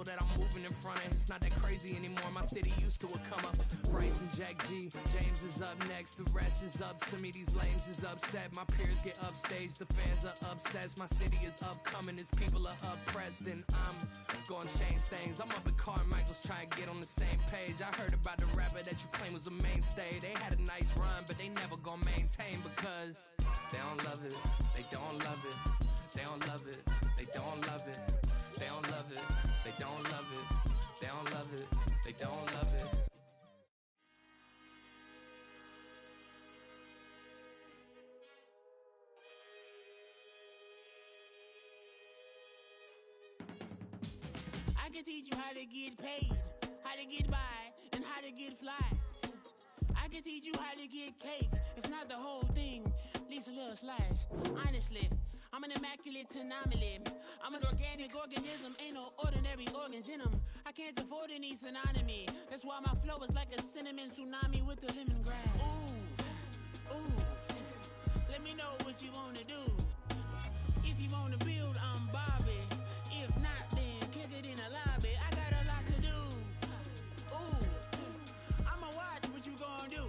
level that I'm moving in front of. It's not that crazy anymore. My city used to a come up. Bryce and Jack G, James is up next. The rest is up to me. These lames is upset. My peers get upstaged. The fans are obsessed. My city is upcoming. His people are oppressed. And I'm gonna change things. I'm up at Carmichael's trying to get on the same page. I heard about the rapper that you claim was a mainstay. They had a nice run, but they never gonna maintain because they don't love it. They don't love it. They don't love it. They don't love it. They don't love it. They don't love it. They don't love it. They don't love it. I can teach you how to get paid, how to get by, and how to get fly. I can teach you how to get cake, if not the whole thing, at least a little slice. Honestly, I'm an immaculate anomaly. I'm an organic organism, ain't no ordinary organs in them. I can't afford any synonymy. That's why my flow is like a cinnamon tsunami with the lemongrass. Ooh, ooh, let me know what you wanna do. If you wanna build, I'm Bobby. If not, then kick it in the lobby. I got a lot to do. Ooh, I'ma watch what you gon' do.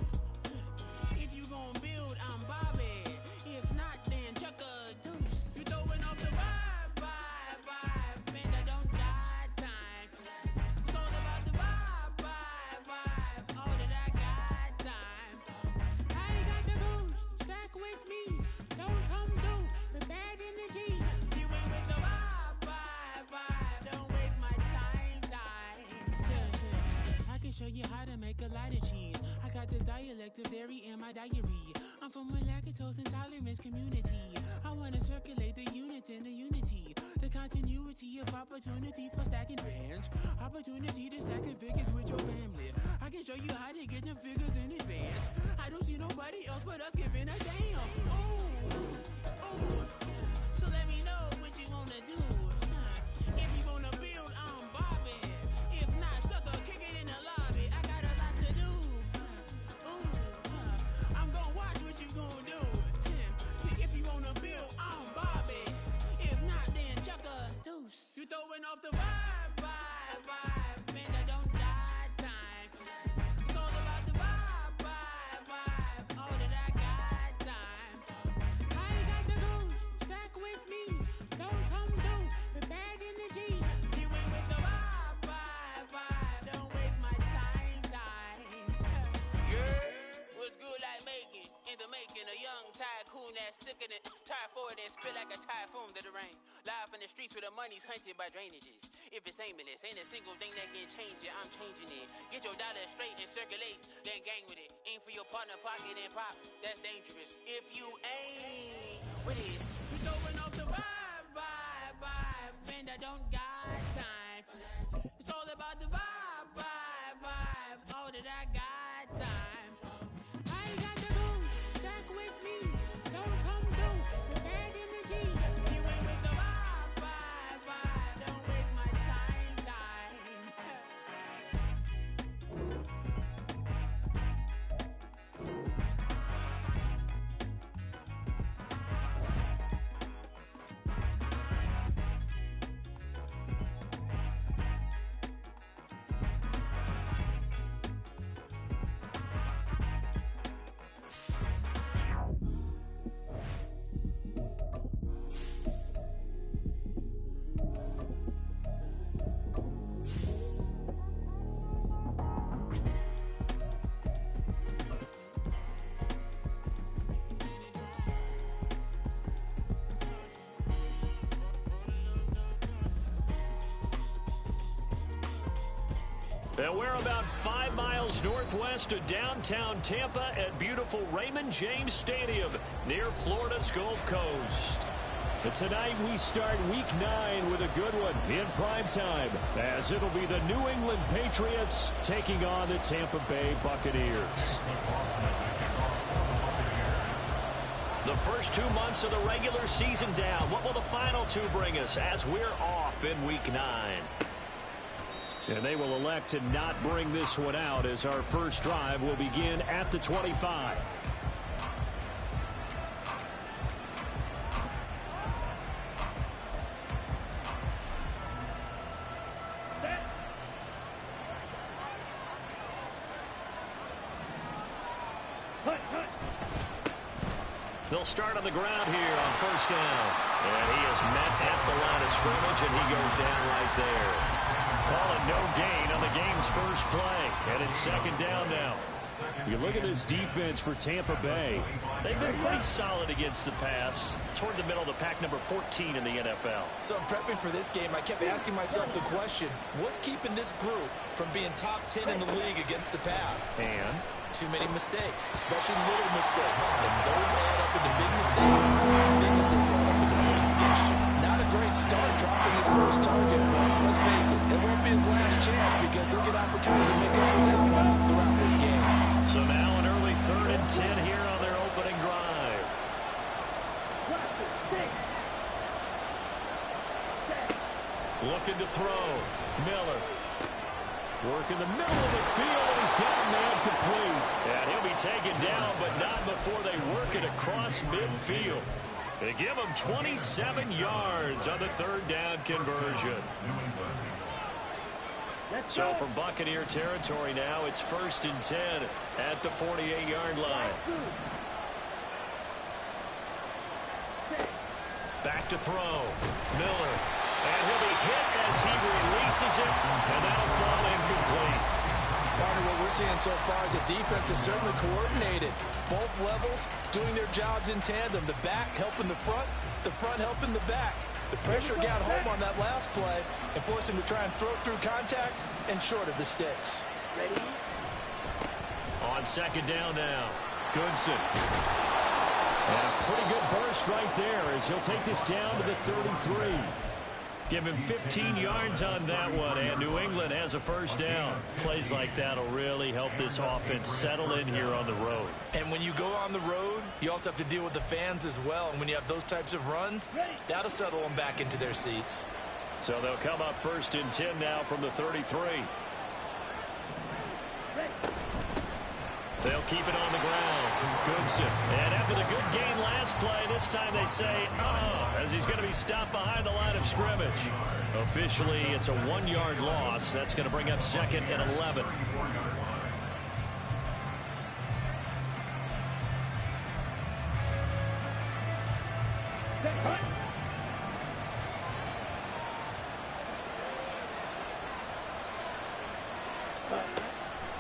If you gon' build, I'm Bobby. If not, then chuck a deuce. You throwing off the vibe, vibe, vibe. Man, I don't got time. It's all about the vibe, vibe, vibe. All that I got time. I got the goose, stack with me. Don't come through with bad energy. You ain't with the vibe, vibe, vibe. Don't waste my time, time. Yeah. I can show you how to make a lot of cheese. I got the dialect of dairy in my diary. I'm from a lactose intolerance community. I wanna circulate the units in the unity. The continuity of opportunity for stacking bands. Opportunity to stacking figures with your family. I can show you how to get them figures in advance. I don't see nobody else but us giving a damn. Ooh, ooh. So let me know what you wanna do. If you wanna build, I'm Bobby. If not, sucker, kick it in the lobby. I got a lot to do. Ooh, I'm gonna watch what you gonna do. See, if you wanna build, I'm Bobby. If not, then chuck a deuce. You throwing off the vibe, vibe, vibe. Man, I don't got time. It's all about the vibe, vibe, vibe. All that I got time. I got the goose, stack with me. Don't come through with bad energy. You ain't with the vibe, vibe, vibe. Don't waste my time, time. Yeah, what's good like making? In the making, a young tycoon that's sicker than typhoid and spit like a typhoon to the rain. Live in the streets where the money's hunted by drainages. If it's aimless, ain't a single thing that can change it. I'm changing it. Get your dollar straight and circulate, then gang with it. Aim for your partner, pocket and pop. That's dangerous. If you ain't with it, you throwing off the vibe, vibe, vibe. Man, I don't got time for that. It's all about the vibe, vibe, vibe. All that I got time for. I got the goose, stack with me. Don't come through with bad energy. You ain't with the vibe, vibe, vibe. Don't waste my time, time. And we're about 5 miles northwest of downtown Tampa at beautiful Raymond James Stadium near Florida's Gulf Coast. And tonight we start Week 9 with a good one in prime time, as it'll be the New England Patriots taking on the Tampa Bay Buccaneers. The first 2 months of the regular season down. What will the final 2 bring us as we're off in Week 9? And they will elect to not bring this one out, as our first drive will begin at the 25. They'll start on the ground here on first down. And he is met at the line of scrimmage, and he goes down right there. Call it no gain on the game's first play. And it's second down now. You look at this defense for Tampa Bay. They've been pretty solid against the pass, toward the middle of the pack, number 14 in the NFL. So I'm prepping for this game. I kept asking myself the question, what's keeping this group from being top 10 in the league against the pass? And too many mistakes, especially little mistakes. And those add up into big mistakes. Big mistakes add up into points against you. Not a great start dropping his first target, but let's face it, it won't be his last chance because he'll get opportunities to make up for that one throughout this game. So now an early 3rd and 10 here on their opening drive. Looking to throw. Miller. Working the middle of the field, and he's got a man complete. And he'll be taken down, but not before they work it across midfield. They give him 27 yards on the 3rd down conversion. So from Buccaneer territory now, it's 1st and 10 at the 48-yard line. Back to throw. Miller. And he'll be hit as he releases it, and that'll fall incomplete. Part of what we're seeing so far is the defense is certainly coordinated. Both levels doing their jobs in tandem. The back helping the front helping the back. The pressure got home on that last play and forced him to try and throw through contact and short of the sticks. Ready? On second down now, Goodson. And a pretty good burst right there as he'll take this down to the 33. Give him 15 yards on that one, and New England has a first down. Plays like that will really help this offense settle in here on the road. And when you go on the road, you also have to deal with the fans as well. And when you have those types of runs, that'll settle them back into their seats. So they'll come up 1st and 10 now from the 33. They'll keep it on the ground. Goodson. And after the good gain last play, this time they say, as he's going to be stopped behind the line of scrimmage. Officially, it's a 1-yard loss. That's going to bring up 2nd and 11.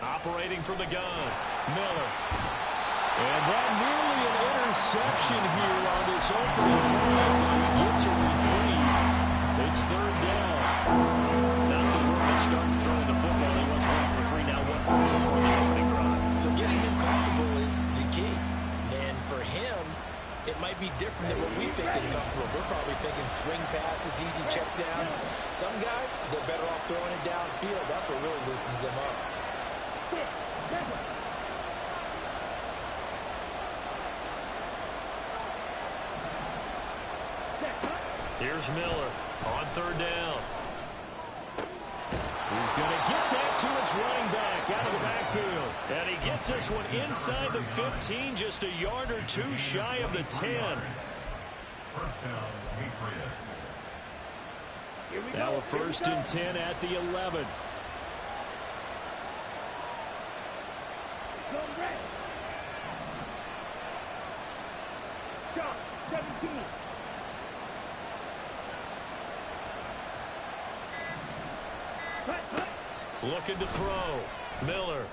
Operating from the gun, Miller. And that nearly an interception here on this opening drive. He gets a reprieve. It's 3rd down. Not the worst starts throwing the football. He was 1 for 3, now 1 for 4 on the opening drive. So getting him comfortable is the key. And for him, it might be different than what we think is comfortable. We're probably thinking swing passes, easy check downs. Some guys, they're better off throwing it downfield. That's what really loosens them up. Here's Miller on 3rd down. He's going to get that to his running back out of the backfield. And he gets this one inside the 15, just a yard or 2 shy of the 10. Now a 1st and 10 at the 11. Shot, 17. Looking to throw. Miller.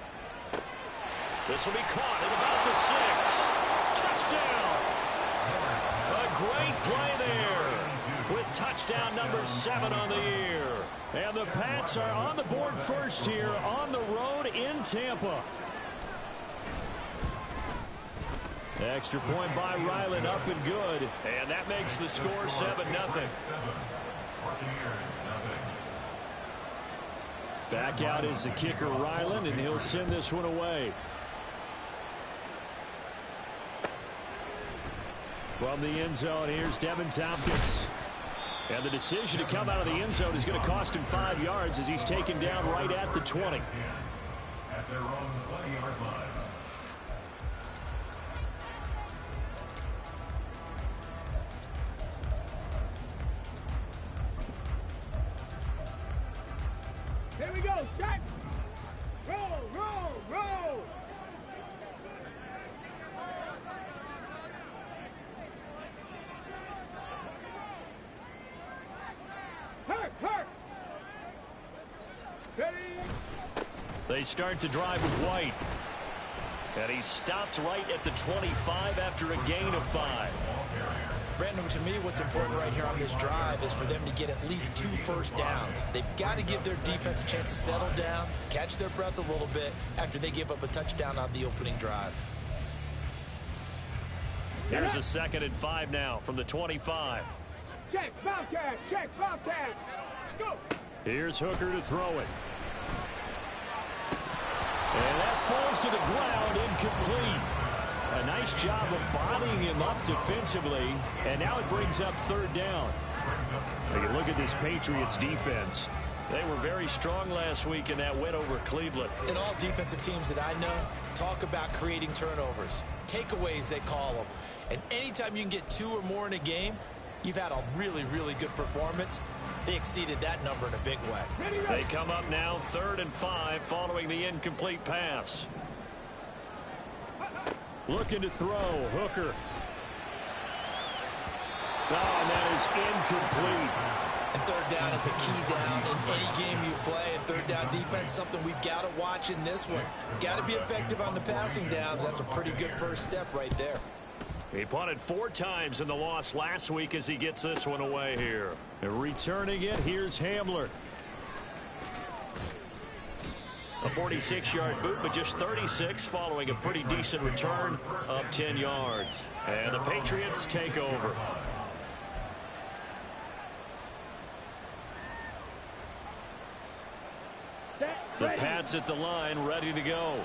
This will be caught at about the 6. Touchdown. A great play there with touchdown number 7 on the year. And the Pats are on the board first here on the road in Tampa. Extra point by Ryland, up and good. And that makes the score 7-0. Back out is the kicker, Ryland, and he'll send this one away. From the end zone, here's Devin Tompkins. And the decision to come out of the end zone is going to cost him 5 yards as he's taken down right at the 20. At their own 20-yard line. Here we go, start. Roll, roll, roll. They start to drive with White. And he stopped right at the 25 after a gain of 5. Brandon, to me, what's important right here on this drive is for them to get at least 2 first downs. They've got to give their defense a chance to settle down, catch their breath a little bit after they give up a touchdown on the opening drive. Here's a 2nd and 5 now from the 25. Check, Bobcat, check, Bobcat. Go. Here's Hooker to throw it. And that falls to the ground, incomplete. A nice job of bodying him up defensively, and now it brings up 3rd down. Take a look at this Patriots defense. They were very strong last week in that win over Cleveland. And all defensive teams that I know talk about creating turnovers. Takeaways, they call them. And anytime you can get 2 or more in a game, you've had a really, really good performance. They exceeded that number in a big way. They come up now 3rd and 5 following the incomplete pass. Looking to throw. Hooker. Oh, and that is incomplete. And 3rd down is a key down in any game you play. And 3rd down defense, something we've got to watch in this one. Got to be effective on the passing downs. That's a pretty good first step right there. He punted 4 times in the loss last week as he gets this one away here. And returning it, here's Hamler. A 46-yard boot, but just 36 following a pretty decent return of 10 yards. And the Patriots take over. The Pats at the line, ready to go.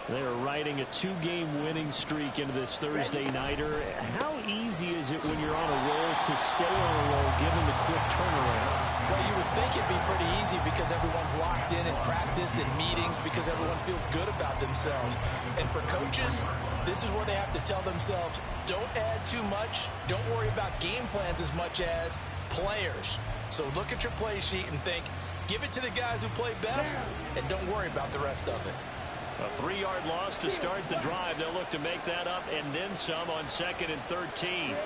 They are riding a 2-game winning streak into this Thursday nighter. How easy is it when you're on a roll to stay on a roll given the quick turnaround? Well, you would think it'd be pretty easy because everyone's locked in practice and meetings because everyone feels good about themselves. And for coaches, this is where they have to tell themselves, don't add too much. Don't worry about game plans as much as players. So look at your play sheet and think, give it to the guys who play best and don't worry about the rest of it. A 3-yard loss to start the drive. They'll look to make that up and then some on 2nd and 13.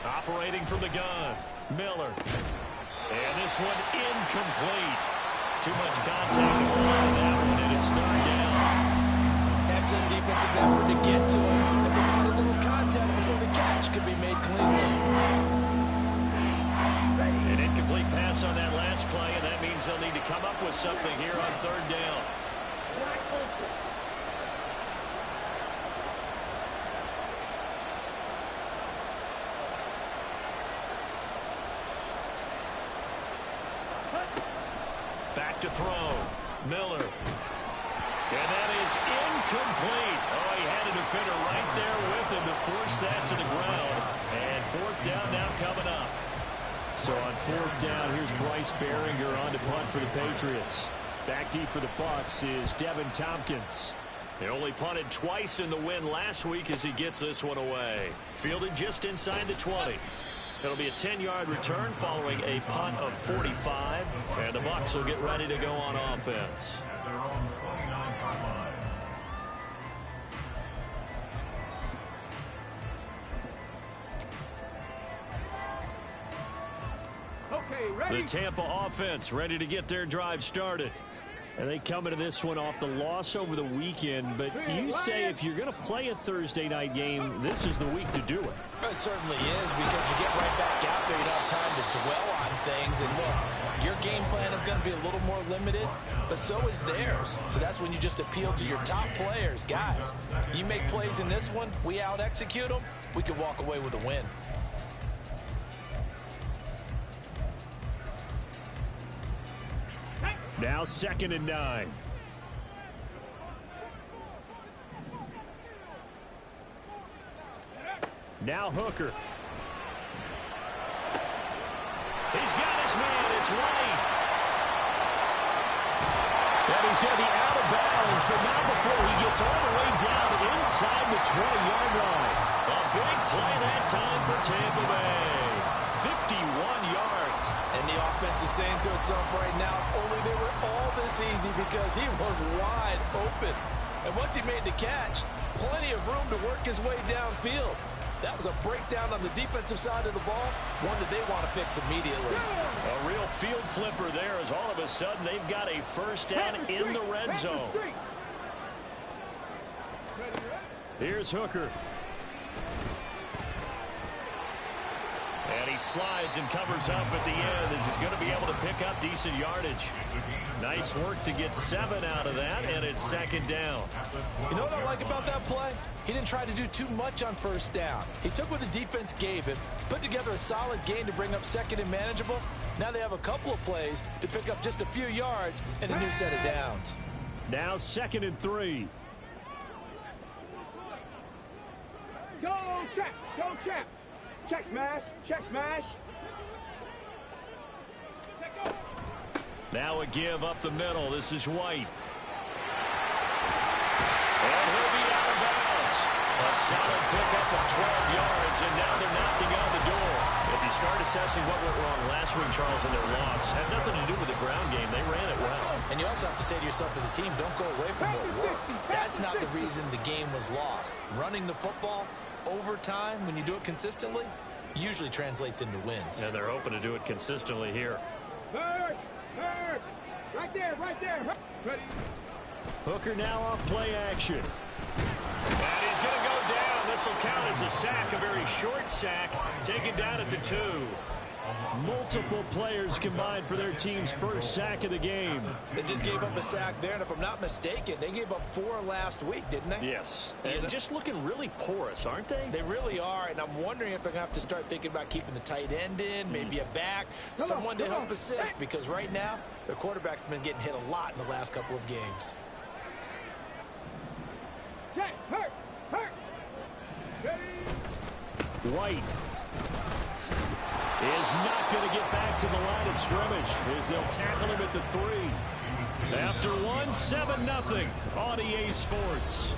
Operating from the gun, Miller. And this one incomplete. Too much contact on that one, and it's 3rd down. Excellent defensive effort to get to him. If they got a little contact before the catch could be made cleanly. An incomplete pass on that last play, and that means they'll need to come up with something here on 3rd down. Back to throw. Miller. And that is incomplete. Oh, he had a defender right there with him to force that to the ground. And 4th down now coming up. So on 4th down, here's Bryce Behringer on to punt for the Patriots. Back deep for the Bucs is Devin Tompkins. They only punted twice in the win last week as he gets this one away. Fielded just inside the 20. It'll be a 10-yard return following a punt of 45. And the Bucs will get ready to go on offense. At their own 29-yard line. The Tampa offense ready to get their drive started. And they come into this one off the loss over the weekend. But you say if you're going to play a Thursday night game, this is the week to do it. It certainly is because you get right back out there. You don't have time to dwell on things. And look, your game plan is going to be a little more limited, but so is theirs. So that's when you just appeal to your top players. Guys, you make plays in this one, we out-execute them, we can walk away with a win. Now 2nd and 9. Now Hooker. He's got his man. It's White. And he's going to be out of bounds, but not before he gets all the way down inside the 20-yard line. A big play that time for Tampa Bay. 51 yards. And the offense is saying to itself right now, only they were all this easy because he was wide open. And once he made the catch, plenty of room to work his way downfield. That was a breakdown on the defensive side of the ball, one that they want to fix immediately. A real field flipper there as all of a sudden they've got a first down in the red zone. Here's Hooker. And he slides and covers up at the end as he's going to be able to pick up decent yardage. Nice work to get 7 out of that, and it's second down. You know what I like about that play? He didn't try to do too much on first down. He took what the defense gave him, put together a solid gain to bring up second and manageable. Now they have a couple of plays to pick up just a few yards and a new set of downs. Now 2nd and 3. Go check. Go check. Check smash. Check smash. Now a give up the middle. This is White. And he'll be out of bounds. A solid pickup of 12 yards, and now they're knocking on the door. If you start assessing what went wrong last week, Charles, in their loss, had nothing to do with the ground game. They ran it well. And you also have to say to yourself as a team, don't go away from what worked. That's not the reason the game was lost. Running the football over time, when you do it consistently, usually translates into wins. And they're hoping to do it consistently here. Hurt. Right there. Ready. Hooker now off play action. And he's going to go down. This will count as a sack, a very short sack, taken down at the 2. Multiple players combined for their team's first sack of the game. They just gave up a sack there, and if I'm not mistaken, they gave up 4 last week, didn't they? Yes. And just looking really porous, aren't they? They really are, and I'm wondering if they're going to have to start thinking about keeping the tight end in, maybe a back, someone to help assist, because right now, their quarterback's been getting hit a lot in the last couple of games. Check. Hurt. White is not going to get back to the line of scrimmage as they'll tackle him at the 3. After 1, 7-0 on EA Sports.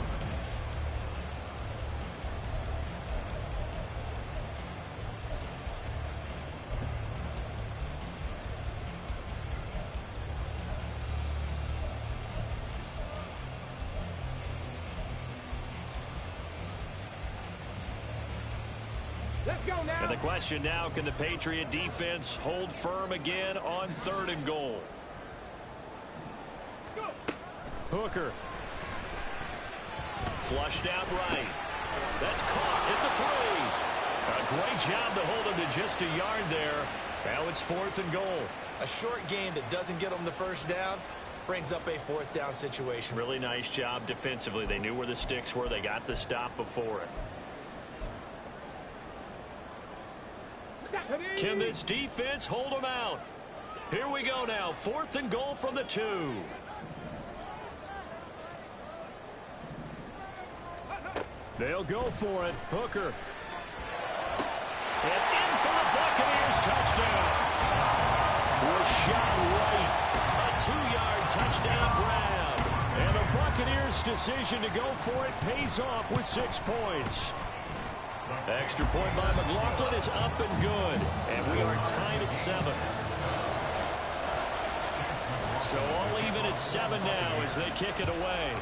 And the question now, can the Patriot defense hold firm again on 3rd and goal? Hooker. Flushed out right. That's caught at the 3. A great job to hold him to just a yard there. Now it's 4th and goal. A short gain that doesn't get them the first down brings up a 4th down situation. Really nice job defensively. They knew where the sticks were. They got the stop before it. Can this defense hold them out? Here we go now. 4th and goal from the 2. They'll go for it. Hooker. And in for the Buccaneers touchdown. Rashad White. A 2-yard touchdown grab. And the Buccaneers' decision to go for it pays off with 6 points. Extra point by McLaughlin is up and good. And we are tied at 7. So all even at 7 now as they kick it away.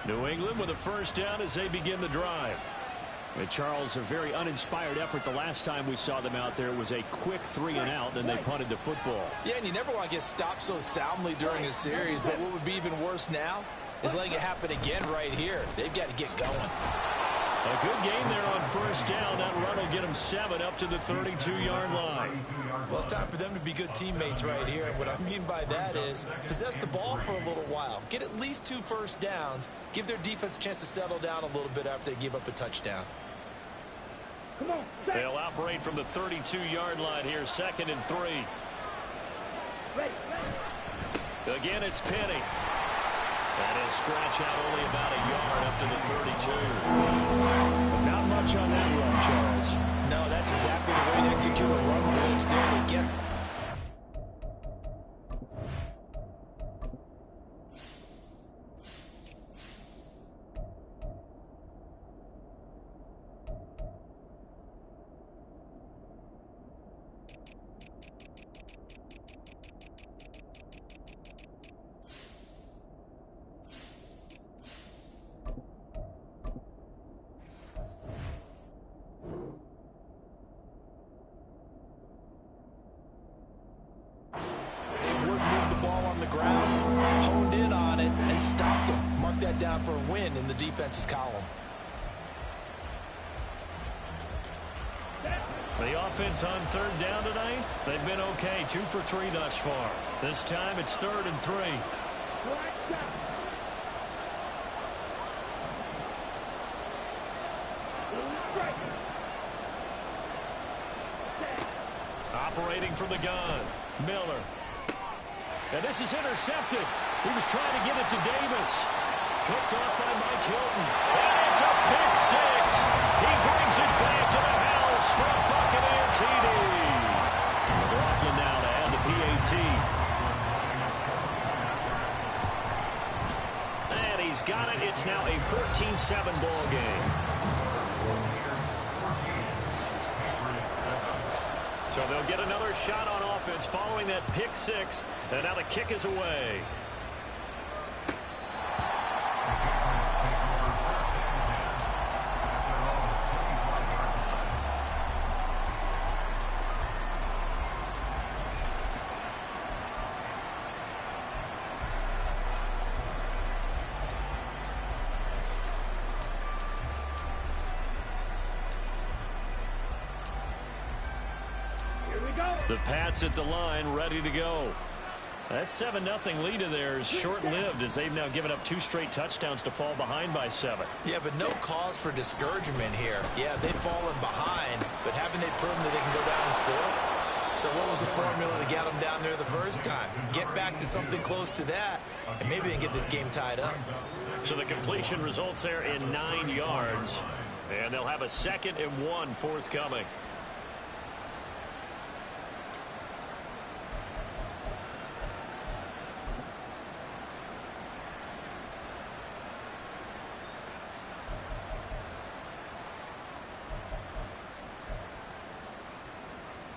New England with a first down as they begin the drive. And Charles, a very uninspired effort the last time we saw them out there was a quick 3 and out, then they punted the football. Yeah, and you never want to get stopped so soundly during a series, but what would be even worse now is letting it happen again right here. They've got to get going. A good game there on first down. That run will get them 7 up to the 32-yard line. Well, it's time for them to be good teammates right here. And what I mean by that is possess the ball for a little while. Get at least 2 first downs. Give their defense a chance to settle down a little bit after they give up a touchdown. Come on. They'll operate from the 32-yard line here, 2nd and 3. Again, it's Penny. And he'll scratch out only about a yard up to the 32. Not much on that run, Charles. No, that's exactly the way to execute a run blitz there. They get out for a win in the defense's column. The offense on third down tonight, they've been okay, 2 for 3 thus far. This time it's 3rd and 3. Operating from the gun, Miller. And this is intercepted. He was trying to get it to Davis. Picked off by Mike Hilton. And it's a pick six. He brings it back to the house for a Buccaneer TD. McLaughlin now to add the PAT. And he's got it. It's now a 14-7 ball game. So they'll get another shot on offense following that pick six. And now the kick is away. The Pats at the line, ready to go. That 7-0 lead of theirs short-lived as they've now given up 2 straight touchdowns to fall behind by 7. Yeah, but no cause for discouragement here. Yeah, they've fallen behind, but haven't they proven that they can go down and score? So what was the formula to get them down there the first time? Get back to something close to that, and maybe they can get this game tied up. So the completion results there in 9 yards, and they'll have a 2nd and 1 forthcoming.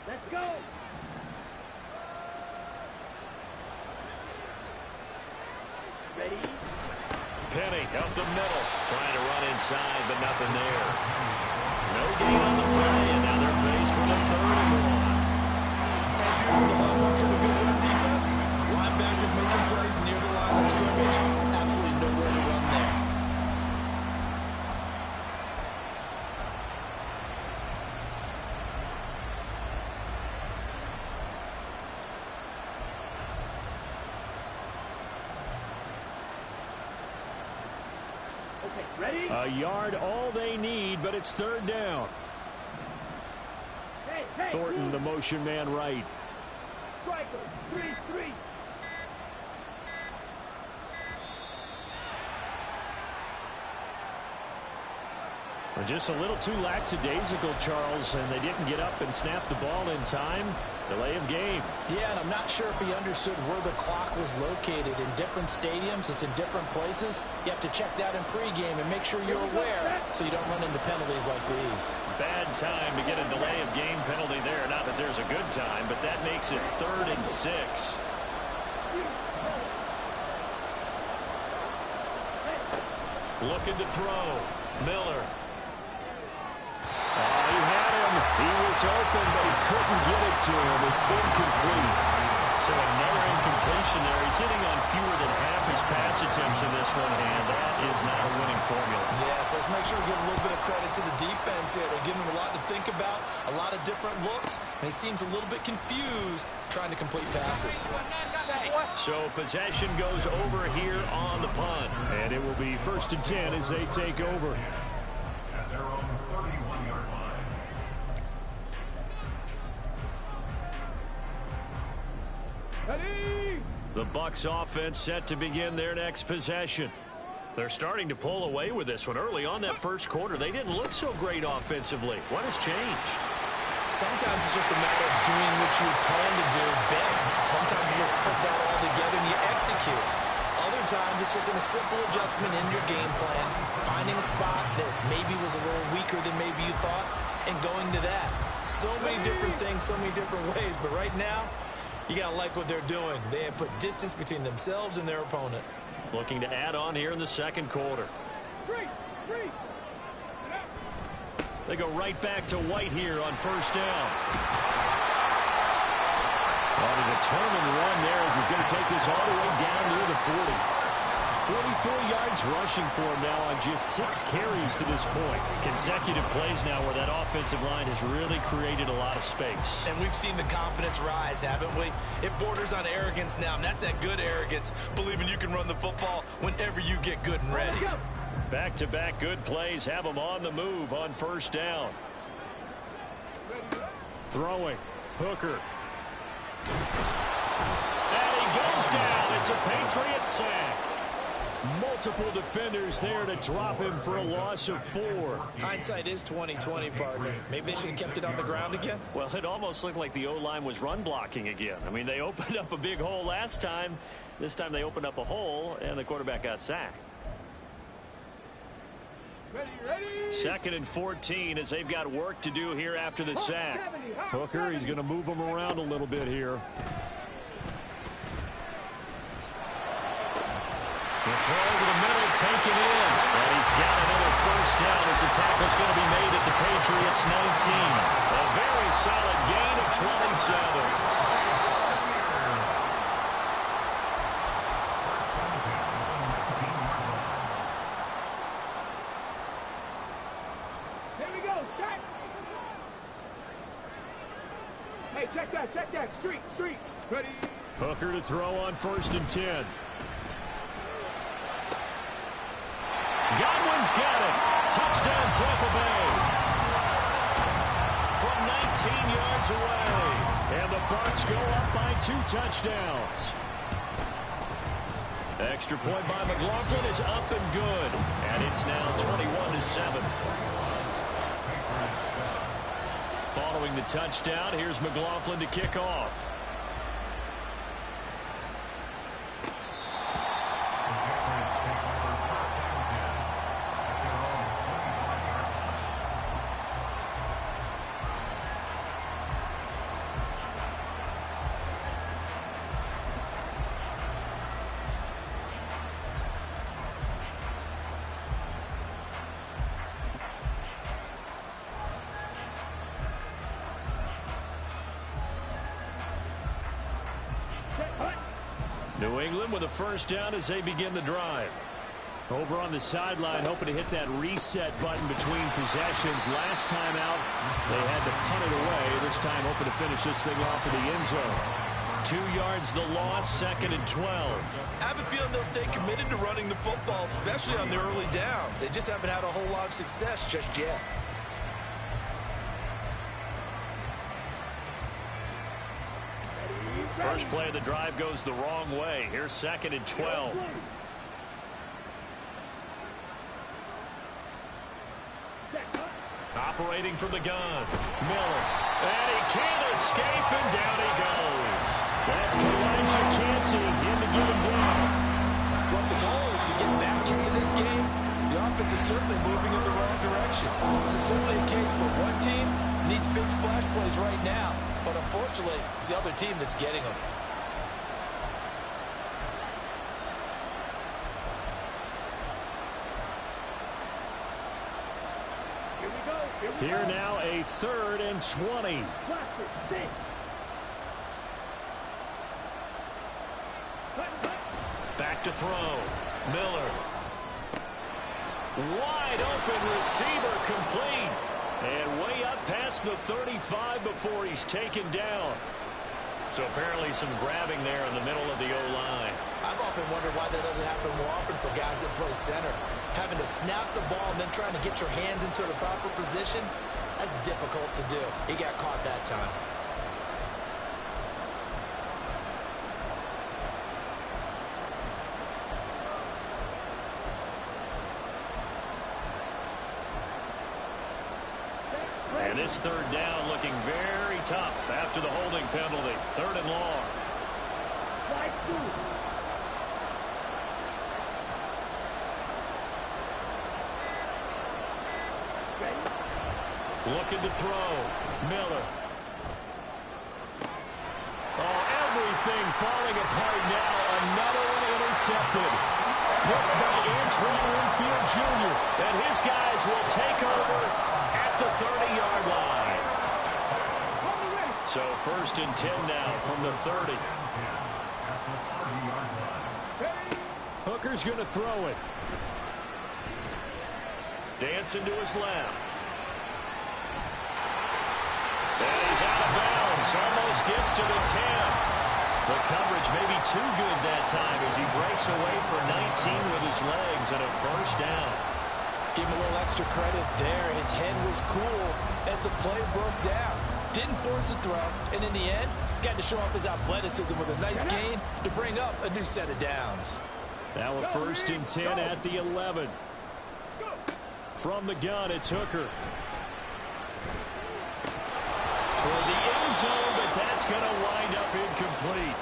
Let's go! Ready? Penny up the middle, trying to run inside, but nothing there. No gain on the play, and now they're faced with a 3rd and 1. As usual, the hallmark of a good run defense. Linebackers making plays near the line of scrimmage. Absolutely nowhere to run there. Okay, ready? A yard all they need, but it's 3rd down. Hey, Thornton, the motion man right. Striker, 3-3. Well, just a little too lackadaisical, Charles, and they didn't get up and snap the ball in time. Delay of game. Yeah, and I'm not sure if he understood where the clock was located. In different stadiums, it's in different places. You have to check that in pregame and make sure you're aware so you don't run into penalties like these. Bad time to get a delay of game penalty there. Not that there's a good time, but that makes it 3rd and 6. Looking to throw. Miller. He had him. He was open, but he couldn't get it to him. It's incomplete. So another incompletion there. He's hitting on fewer than half his pass attempts in this one, and that is not a winning formula. Yes, let's make sure we give a little bit of credit to the defense here. They're giving him a lot to think about, a lot of different looks, and he seems a little bit confused trying to complete passes. So possession goes over here on the punt, and it will be 1st and 10 as they take over. At their own 31-yard line. Ready? The Bucs offense set to begin their next possession. They're starting to pull away with this one. Early on that first quarter, they didn't look so great offensively. What has changed? Sometimes it's just a matter of doing what you plan to do better. Sometimes you just put that all together and you execute. Other times it's just a simple adjustment in your game plan, finding a spot that maybe was a little weaker than maybe you thought, and going to that. So many different things, so many different ways, but right now, you got to like what they're doing. They have put distance between themselves and their opponent. Looking to add on here in the second quarter. They go right back to White here on 1st down. Well, a determined run there as he's going to take this all the way down near the 40. 44 yards rushing for him now on just 6 carries to this point. Consecutive plays now where that offensive line has really created a lot of space. And we've seen the confidence rise, haven't we? It borders on arrogance now, and that's that good arrogance, believing you can run the football whenever you get good and ready. Back-to-back good plays have him on the move on first down. Throwing. Hooker. And he goes down. It's a Patriot sack. Multiple defenders there to drop him for a loss of 4. Hindsight is 20/20, partner. Maybe they should have kept it on the ground again. Well, it almost looked like the O-line was run blocking again. I mean, they opened up a big hole last time. This time they opened up a hole, and the quarterback got sacked. Ready. 2nd and 14 as they've got work to do here after the sack. Hooker, he's going to move him around a little bit here. The throw over the middle, taken in. And he's got another first down as the tackle's going to be made at the Patriots 19. A very solid gain of 27. Hey, check that. Street. Ready. Hooker to throw on 1st and 10. Godwin's got it. Touchdown, Tampa Bay. From 19 yards away. And the Bucs go up by 2 touchdowns. Extra point by McLaughlin is up and good. And it's now 21-7. Following the touchdown, here's McLaughlin to kick off. New England with a first down as they begin the drive. Over on the sideline, hoping to hit that reset button between possessions. Last time out, they had to punt it away. This time, hoping to finish this thing off in the end zone. 2 yards the loss, 2nd and 12. I have a feeling they'll stay committed to running the football, especially on the early downs. They just haven't had a whole lot of success just yet. First play of the drive goes the wrong way. Here's 2nd and 12. Operating from the gun. Miller. And he can't escape, and down he goes. That's Kalijah Kancey in to get him down. What the goal is to get back into this game. The offense is certainly moving in the wrong direction. This is certainly a case where one team needs big splash plays right now. But unfortunately, it's the other team that's getting them. Here now a 3rd and 20. Back to throw. Miller. Wide open receiver complete. And way up past the 35 before he's taken down. So apparently some grabbing there in the middle of the O-line. I've often wondered why that doesn't happen more often for guys that play center. Having to snap the ball and then trying to get your hands into the proper position, that's difficult to do. He got caught that time. And this 3rd down looking very tough after the holding penalty. 3rd and long. Looking to throw. Miller. Oh, everything falling apart now. Another one intercepted. Picked by Antoine Winfield Jr. And his guys will take over at the 30-yard line. So 1st and 10 now from the 30. Hooker's going to throw it. Dancing to his left. And he's out of bounds. Almost gets to the 10. The coverage may be too good that time as he breaks away for 19 with his legs and a first down. Give him a little extra credit there. His head was cool as the play broke down. Didn't force a throw, and in the end, got to show off his athleticism with a nice gain to bring up a new set of downs. Now a first and 10 at the 11. From the gun, it's Hooker. Toward the end zone, but that's going to wind up incomplete.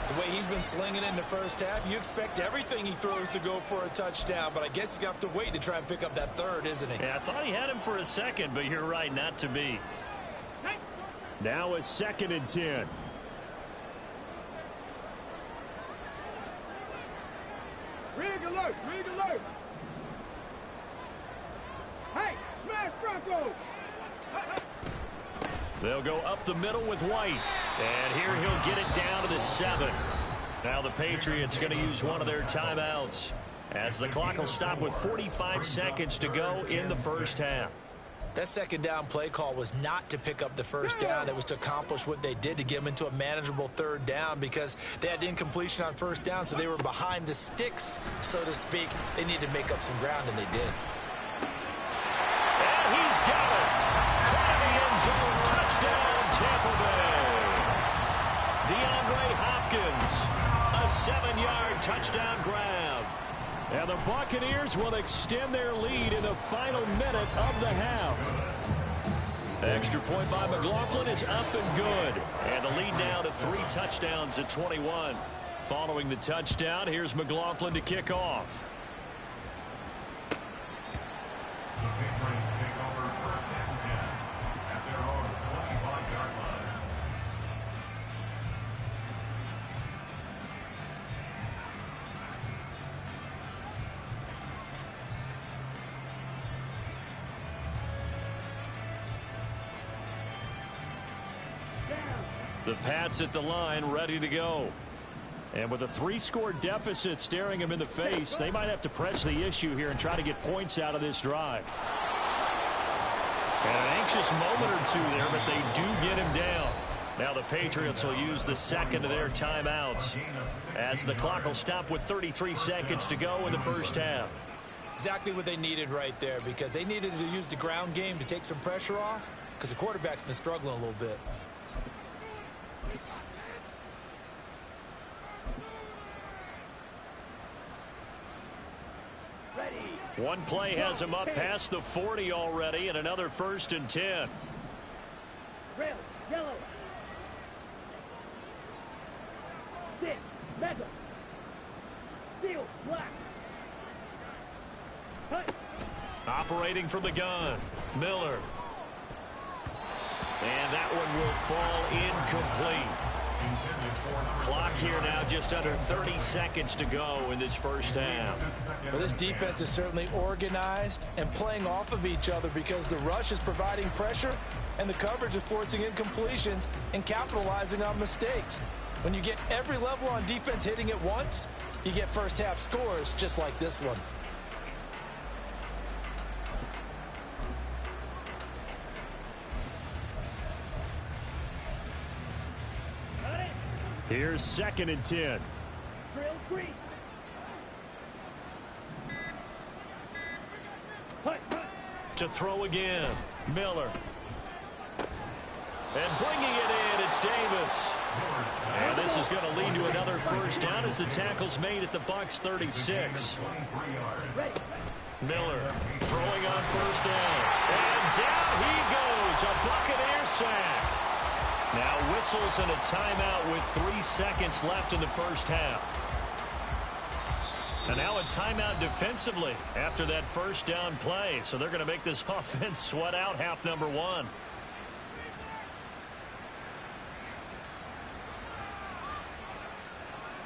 The way he's been slinging in the first half, you expect everything he throws to go for a touchdown, but I guess he's going to have to wait to try and pick up that third, isn't he? Yeah, I thought he had him for a second, but you're right, not to be. Now a second and 10. Rig alert! Rig alert! Hey, smash Broncos! They'll go up the middle with White. And here he'll get it down to the 7. Now the Patriots going to use one of their timeouts as the clock will stop with 45 seconds to go in the first half. That second down play call was not to pick up the first down. It was to accomplish what they did to get them into a manageable third down because they had incompletion on first down, so they were behind the sticks, so to speak. They needed to make up some ground, and they did. And he's got it. Caught in the end zone. Touchdown, Tampa Bay. DeAndre Hopkins. A 7-yard touchdown grab. And the Buccaneers will extend their lead in the final minute of the half. Extra point by McLaughlin is up and good. And the lead now to 3 touchdowns at 21. Following the touchdown, here's McLaughlin to kick off. The Patriots take over first and 10 at their own 25-yard line. The Pats at the line, ready to go. And with a 3-score deficit staring them in the face, they might have to press the issue here and try to get points out of this drive. And an anxious moment or two there, but they do get him down. Now the Patriots will use the second of their timeouts as the clock will stop with 33 seconds to go in the first half. Exactly what they needed right there because they needed to use the ground game to take some pressure off because the quarterback's been struggling a little bit. One play has him up past the 40 already, and another first and 10. Red, yellow. 6, mega. Steel, black. Cut. Operating from the gun, Miller. And that one will fall incomplete. Clock here now just under 30 seconds to go in this first half. Well, this defense is certainly organized and playing off of each other because the rush is providing pressure and the coverage is forcing incompletions and capitalizing on mistakes. When you get every level on defense hitting at once, you get first half scores just like this one. Here's second and 10. Trail screen. To throw again, Miller. And bringing it in, it's Davis. And this is going to lead to another first down as the tackle's made at the Bucs 36. Miller throwing on first down. And down he goes, a Buccaneer sack. Now whistles and a timeout with 3 seconds left in the first half. And now a timeout defensively after that first down play. So they're going to make this offense sweat out half number 1.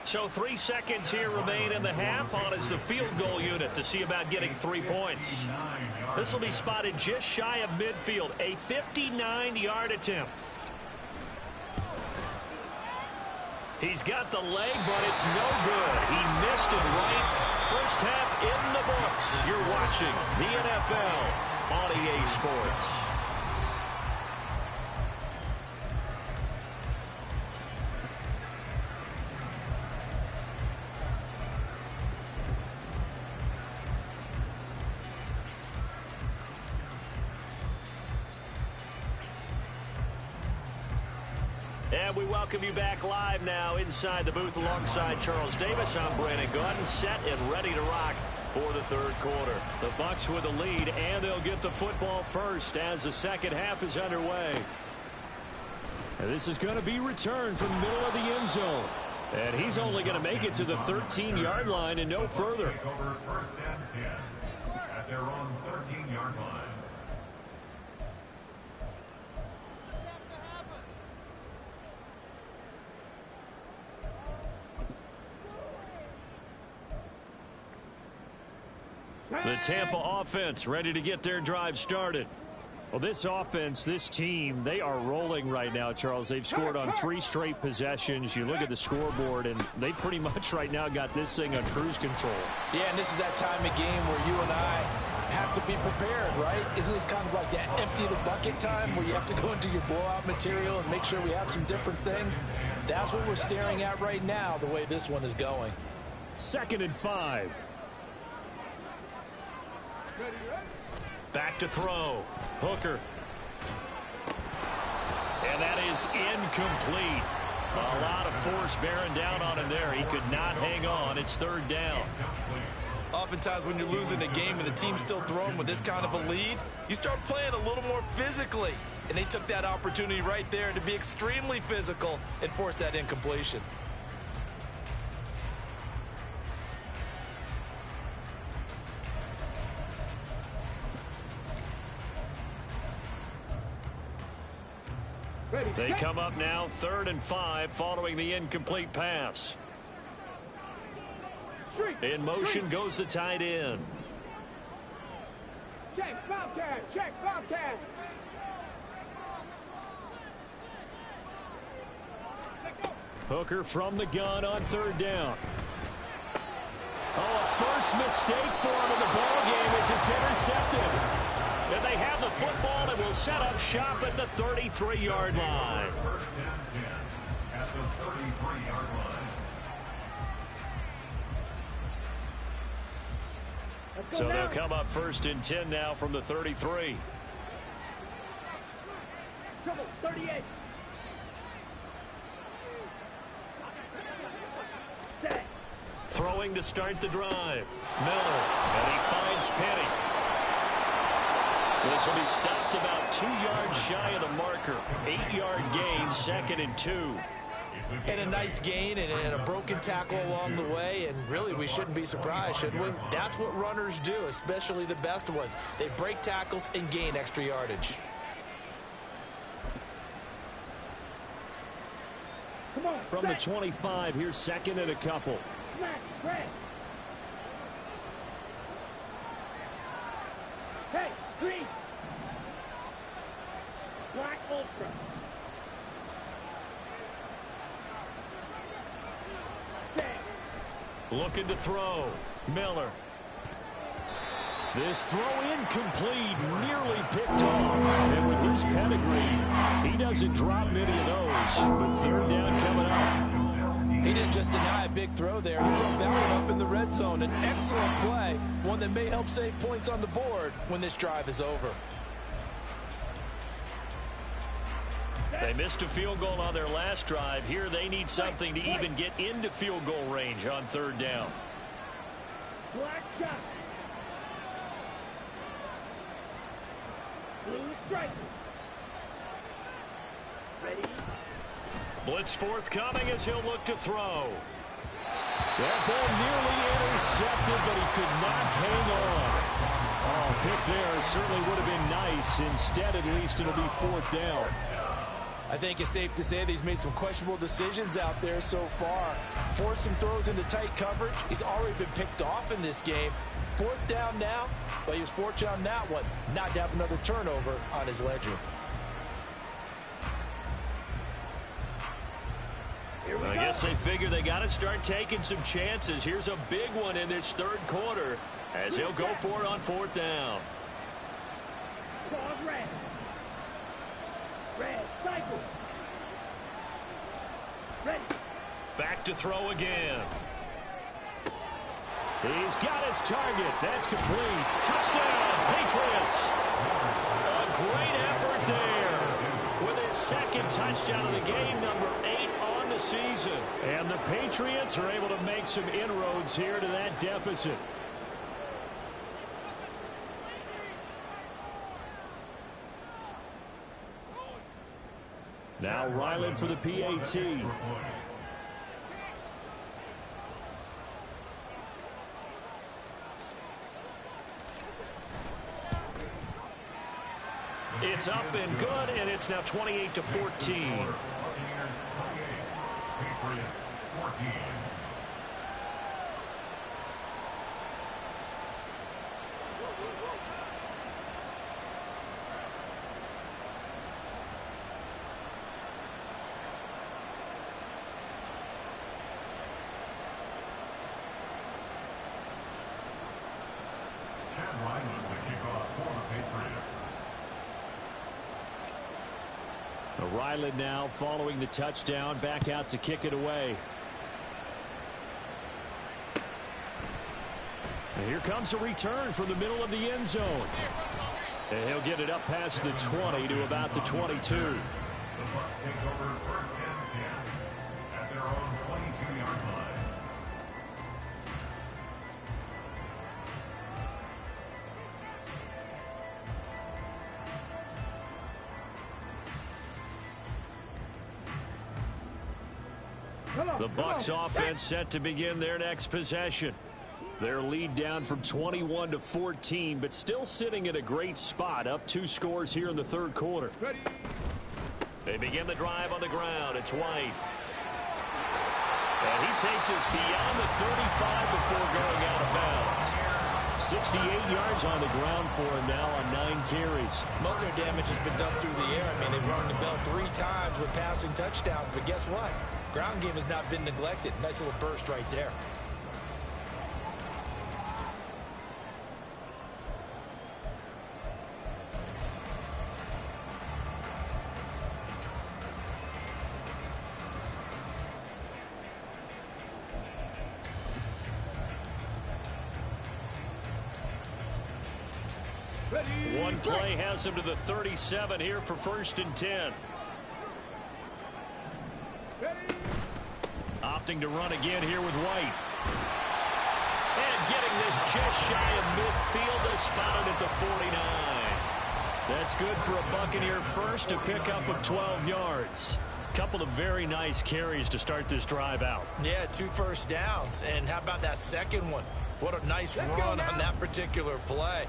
So 3 seconds here remain in the half. On is the field goal unit to see about getting 3 points. This will be spotted just shy of midfield. A 59-yard attempt. He's got the leg, but it's no good. He missed it right. First half in the books. You're watching the NFL on EA Sports. And we welcome you back live now inside the booth alongside Charles Davis. I'm Brandon Gaudin, set and ready to rock for the third quarter. The Bucs with the lead, and they'll get the football first as the second half is underway. And this is going to be returned from the middle of the end zone. And he's only going to make it to the 13-yard line and no further. Over first and 10 at their own 13-yard line. The Tampa offense ready to get their drive started. Well, this offense, this team, they are rolling right now, Charles. They've scored on 3 straight possessions. You look at the scoreboard, and they pretty much right now got this thing on cruise control. Yeah, and this is that time of game where you and I have to be prepared, right? Isn't this kind of like that empty the bucket time where you have to go into your blowout material and make sure we have some different things? That's what we're staring at right now, the way this one is going. 2nd and 5. Back to throw. Hooker. And that is incomplete. A lot of force bearing down on him there. He could not hang on. It's 3rd down. Oftentimes when you're losing a game and the team's still throwing with this kind of a lead, you start playing a little more physically. And they took that opportunity right there to be extremely physical and force that incompletion. They come up now 3rd and 5 following the incomplete pass. In motion goes the tight end. Check Bobcat, check Bobcat. Hooker from the gun on 3rd down. Oh, a first mistake for him in the ball game as it's intercepted. And they have the football and will set up shop at the 33-yard line. First and 10 at the 33-yard line. So they'll come up 1st and 10 now from the 33. Trouble, 38. Throwing to start the drive. Miller, and he finds Penny. This will be stopped about 2 yards shy of the marker. 8-yard gain, 2nd and 2. And a nice gain and a broken tackle along the way, and really we shouldn't be surprised, should we? That's what runners do, especially the best ones. They break tackles and gain extra yardage. Come on, From the 25, here's 2nd and a couple. Hey, green. Black Ultra. Looking to throw. Miller. This throw incomplete, nearly picked off. And with his pedigree, he doesn't drop many of those. But 3rd down coming up. He didn't just deny a big throw there. He broke that one up in the red zone. An excellent play, one that may help save points on the board when this drive is over. They missed a field goal on their last drive. Here they need something to even get into field goal range on 3rd down. Black shot. Blue striker. Ready. Blitz forthcoming as he'll look to throw. That ball nearly intercepted, but he could not hang on. Oh, pick there certainly would have been nice. Instead, at least, it'll be 4th down. I think it's safe to say that he's made some questionable decisions out there so far. Forced some throws into tight coverage. He's already been picked off in this game. 4th down now, but he was fortunate on that one not to have another turnover on his ledger. Again, guess they figure they got to start taking some chances. Here's a big one in this third quarter as he'll go for it on fourth down. Pause red. Red, cycle. Ready. Back to throw again. He's got his target. That's complete. Touchdown, Patriots. A great effort there with his second touchdown of the game, number 8 on the season. And the Patriots are able to make some inroads here to that deficit. Now Ryland for the PAT. It's up and good, and it's now 28-14. Patriots 14. Chad Ryland will kick off for the Patriots. Ryland now following the touchdown, back out to kick it away. And here comes a return from the middle of the end zone. And he'll get it up past the 20 to about the 22. The Bucs take over first and 10 at their own 22-yard line. The Bucs offense set to begin their next possession. Their lead down from 21 to 14, but still sitting at a great spot, up 2 scores here in the third quarter. They begin the drive on the ground. It's White. And he takes us beyond the 35 before going out of bounds. 68 yards on the ground for him now on 9 carries. Most of their damage has been done through the air. I mean, they've rung the bell 3 times with passing touchdowns, but guess what? Ground game has not been neglected. Nice little burst right there. One play has him to the 37 here for first and 10. Opting to run again here with White. And getting this just shy of midfield, is spotted at the 49. That's good for a Buccaneer first, a pickup of 12 yards. Couple of very nice carries to start this drive out. Yeah, 2 first downs. And how about that second one? What a nice run on that particular play.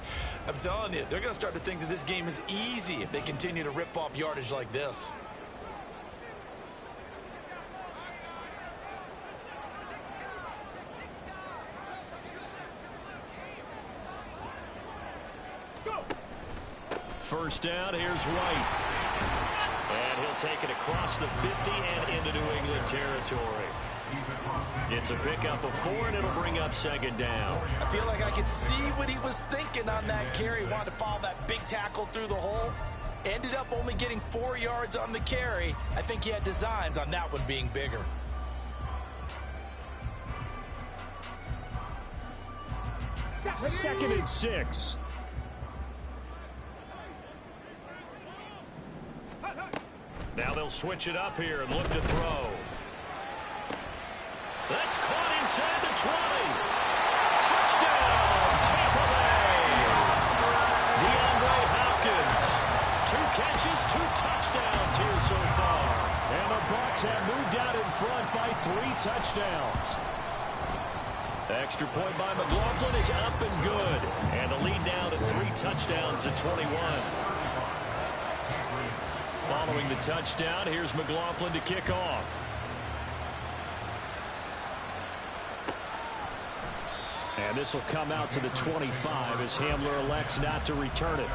I'm telling you, they're going to start to think that this game is easy if they continue to rip off yardage like this. First down, here's White. And he'll take it across the 50 and into New England territory. It's a pickup of 4, and it'll bring up second down. I feel like I could see what he was thinking on that carry. Wanted to follow that big tackle through the hole. Ended up only getting 4 yards on the carry. I think he had designs on that one being bigger. Second and 6. Now they'll switch it up here and look to throw. That's caught inside the 20. Touchdown, Tampa Bay. DeAndre Hopkins. 2 catches, 2 touchdowns here so far. And the Bucs have moved out in front by 3 touchdowns. Extra point by McLaughlin is up and good. And the lead now to 3 touchdowns at 21. Following the touchdown, here's McLaughlin to kick off. And this will come out to the 25 as Hamler elects not to return it.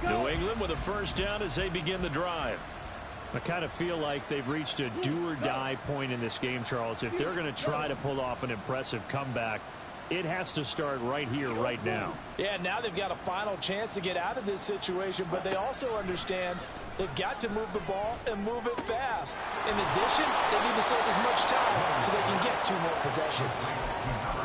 New England with a first down as they begin the drive. I kind of feel like they've reached a do-or-die point in this game, Charles. If they're going to try to pull off an impressive comeback, it has to start right here, right now. Yeah, now they've got a final chance to get out of this situation, but they also understand they've got to move the ball and move it fast. In addition, they need to save as much time so they can get 2 more possessions.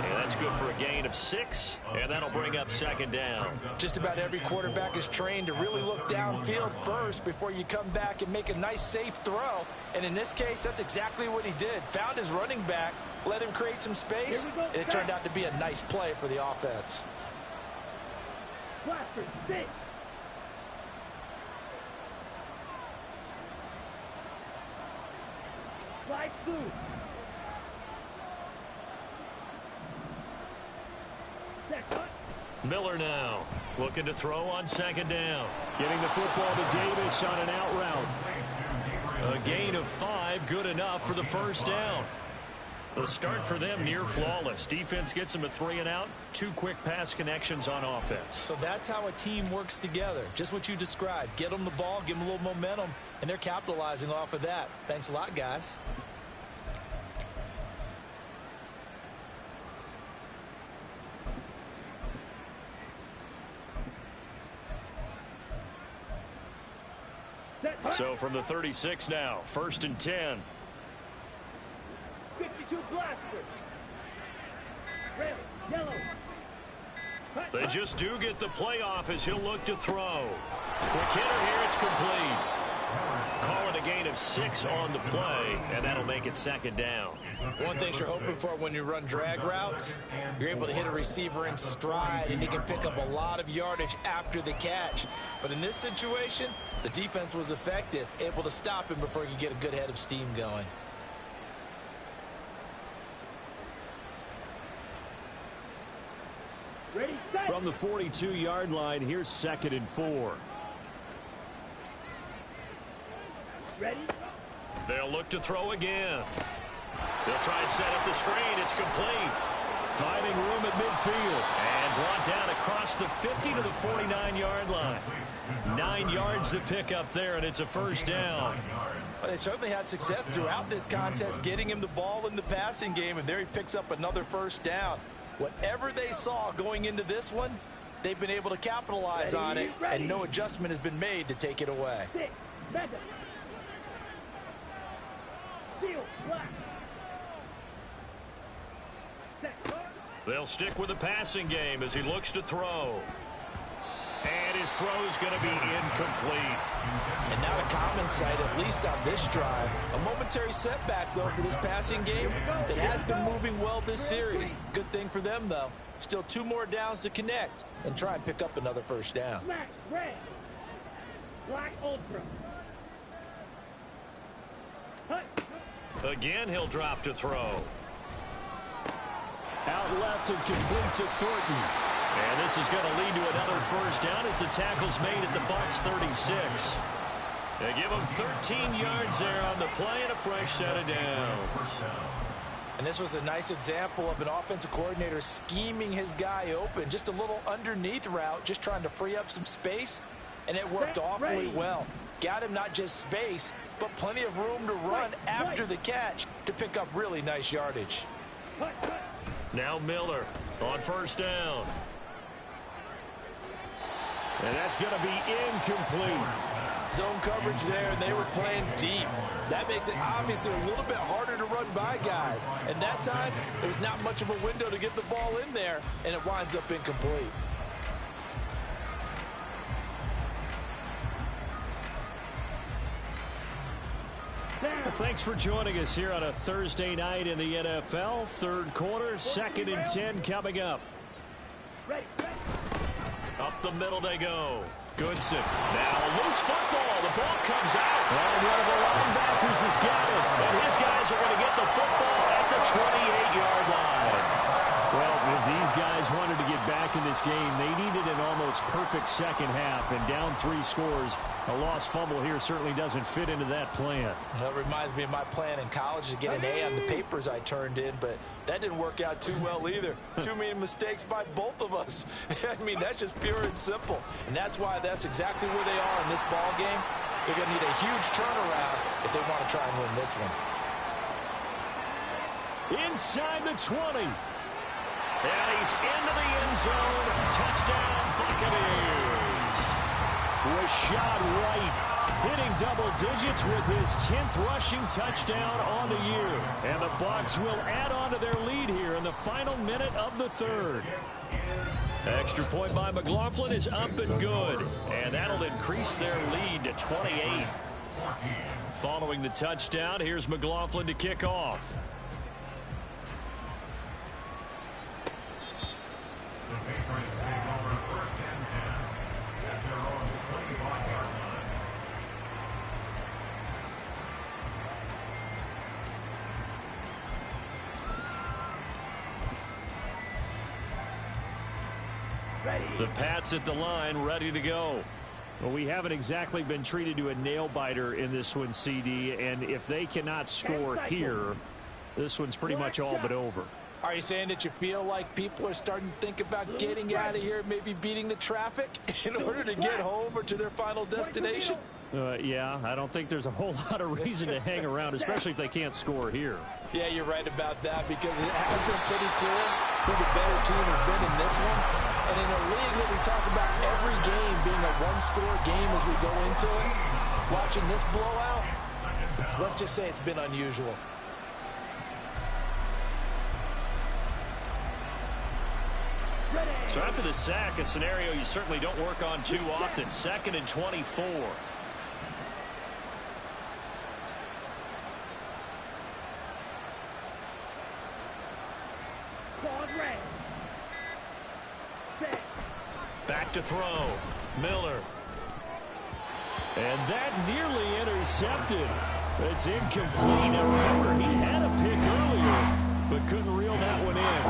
And that's good for a gain of 6, and that'll bring up second down. Just about every quarterback is trained to really look downfield first before you come back and make a nice, safe throw. And in this case, that's exactly what he did. Found his running back, let him create some space, and it turned out to be a nice play for the offense. Blaster, 6. Slide through. Miller now looking to throw on second down. Getting the football to Davis on an out route. A gain of 5, good enough for the first down. The start for them near flawless. Defense gets them a 3 and out. 2 quick pass connections on offense. So that's how a team works together. Just what you described. Get them the ball, give them a little momentum, and they're capitalizing off of that. Thanks a lot, guys. So from the 36 now, 1st and 10. 52 blaster. Red, yellow. They just do get the playoff as he'll look to throw. Quick hitter here, it's complete. Call it a gain of 6 on the play, and that'll make it second down. One thing you're hoping for when you run drag routes, you're able to hit a receiver in stride, and he can pick up a lot of yardage after the catch. But in this situation, the defense was effective, able to stop him before he could get a good head of steam going. Ready, set. From the 42-yard line, here's 2nd and 4. Ready. They'll look to throw again. They'll try and set up the screen. It's complete. Finding room at midfield. And brought down across the 50 to the 49-yard line. 9 yards to pick up there, and it's a first down. Well, they certainly had success throughout this contest, getting him the ball in the passing game, and there he picks up another first down. Whatever they saw going into this one, they've been able to capitalize on it, and no adjustment has been made to take it away. 6, Madden. Steel, black. They'll stick with the passing game as he looks to throw. And his throw's going to be incomplete. And not a common sight, at least on this drive. A momentary setback, though, for this passing game that has been moving well this series. Good thing for them, though. Still 2 more downs to connect and try and pick up another first down. Black, red. Black, ultra. Again, he'll drop to throw. Out left and complete to Thornton. And this is going to lead to another first down as the tackle's made at the Bucs 36. They give him 13 yards there on the play and a fresh set of downs. And this was a nice example of an offensive coordinator scheming his guy open. Just a little underneath route, just trying to free up some space. And it worked awfully well. Got him not just space, but plenty of room to run after the catch to pick up really nice yardage. Now Miller on first down. And that's going to be incomplete. Zone coverage there, and they were playing deep. That makes it obviously a little bit harder to run by guys. And that time, there was not much of a window to get the ball in there, and it winds up incomplete. Well, thanks for joining us here on a Thursday night in the NFL. Third quarter, 2nd and 10 coming up. Up the middle they go. Goodson. Now loose football. The ball comes out. And one of the linebackers has got it. And his guys are going to get the football at the 28-yard line. Well, if these guys wanted to get back in this game, they needed an almost perfect second half, and down 3 scores. A lost fumble here certainly doesn't fit into that plan. That reminds me of my plan in college to get an A on the papers I turned in, but that didn't work out too well either. Too many mistakes by both of us. I mean, that's just pure and simple. And that's why that's exactly where they are in this ball game. They're going to need a huge turnaround if they want to try and win this one. Inside the 20. And he's into the end zone. Touchdown, Buccaneers. Rashad White hitting double digits with his 10th rushing touchdown on the year. And the Bucs will add on to their lead here in the final minute of the 3rd. Extra point by McLaughlin is up and good. And that'll increase their lead to 28. Following the touchdown, here's McLaughlin to kick off. The Patriots take over 1st and 10 at their own 25-yard line. The Pats at the line, ready to go. Well, we haven't exactly been treated to a nail-biter in this one, CD, and if they cannot score here, this one's pretty much all but over. Are you saying that you feel like people are starting to think about getting out of here, maybe beating the traffic in order to get home or to their final destination? Yeah, I don't think there's a whole lot of reason to hang around, especially if they can't score here. Yeah, you're right about that because it has been pretty clear who the better team has been in this one. And in a league that we talk about every game being a one-score game as we go into it, watching this blowout, let's just say it's been unusual. So after the sack, a scenario you certainly don't work on too often. 2nd and 24. Back to throw. Miller. And that nearly intercepted. It's incomplete. Now remember, he had a pick earlier, but couldn't reel that one in.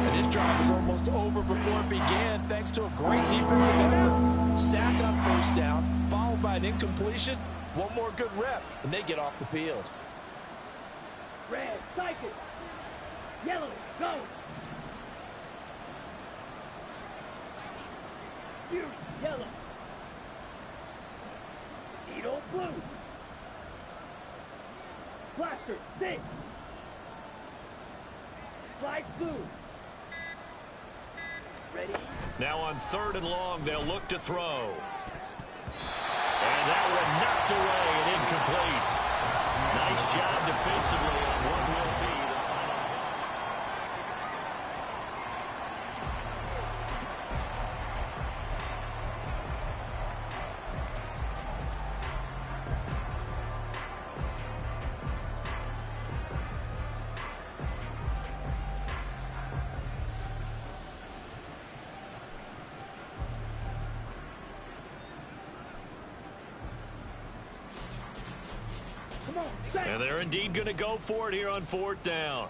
And his drive was almost over before it began thanks to a great defensive effort. Sack on 1st down, followed by an incompletion. One more good rep, and they get off the field. Red, cycle. Yellow, go. Fury, yellow. Edo, blue. Blaster, 6. Flag, blue. Ready? Now on 3rd and long, they'll look to throw. And that one knocked away and incomplete. Nice job defensively on what will be the final. And they're indeed going to go for it here on 4th down.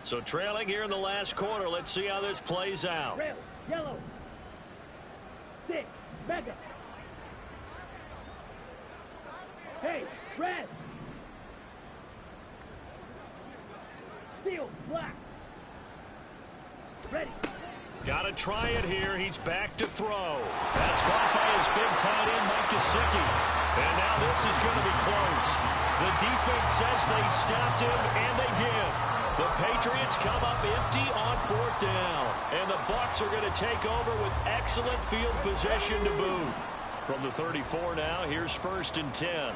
So trailing here in the last quarter. Let's see how this plays out. Red, yellow. 6, mega. Hey, red. Steel, black. Ready. Got to try it here. He's back to throw. That's caught by his big tight end, Mike Gesicki. And now this is going to be close. The defense says they stopped him, and they did. The Patriots come up empty on 4th down. And the Bucs are going to take over with excellent field possession to boot. From the 34 now, here's 1st and 10.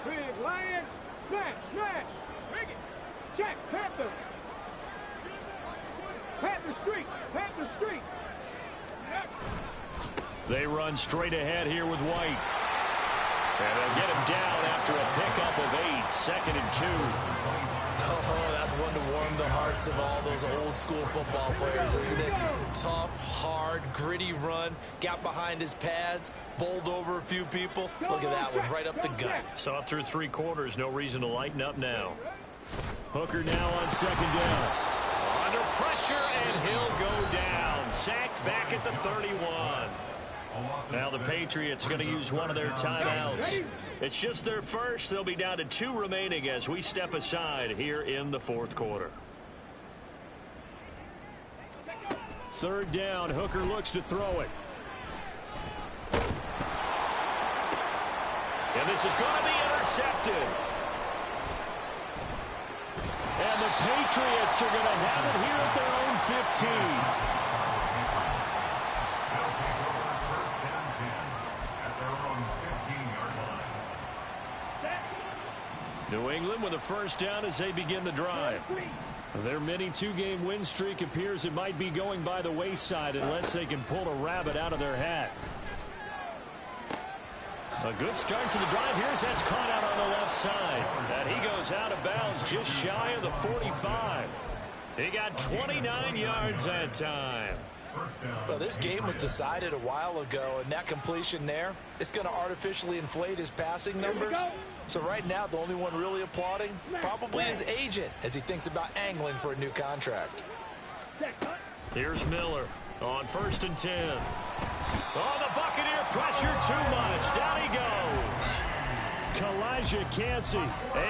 Big Lion. Smash, smash. Bring it. Check, Panther. Panther Street. Panther Street. They run straight ahead here with White. And they'll get him down after a pickup of 8. 2nd and 2. Oh, that's one to warm the hearts of all those old school football players, isn't it? Tough, hard, gritty run, got behind his pads, bowled over a few people. Look at that one, right up the gut. Saw through 3 quarters, no reason to lighten up now. Hooker now on 2nd down. Under pressure, and he'll go down. Sacked back at the 31. Now the Patriots are going to use one of their timeouts. It's just their first. They'll be down to 2 remaining as we step aside here in the 4th quarter. 3rd down. Hooker looks to throw it. And this is going to be intercepted. And the Patriots are going to have it here at their own 15. New England with a 1st down as they begin the drive. Their mini 2-game win streak appears it might be going by the wayside unless they can pull a rabbit out of their hat. A good start to the drive. Here's that's caught out on the left side. And he goes out of bounds just shy of the 45. He got 29 yards that time. Well, this game was decided a while ago, and that completion there, it's going to artificially inflate his passing numbers. So right now, the only one really applauding probably his agent as he thinks about angling for a new contract. Here's Miller on 1st and 10. Oh, the Buccaneer pressure too much. Down he goes. Kalijah Kancey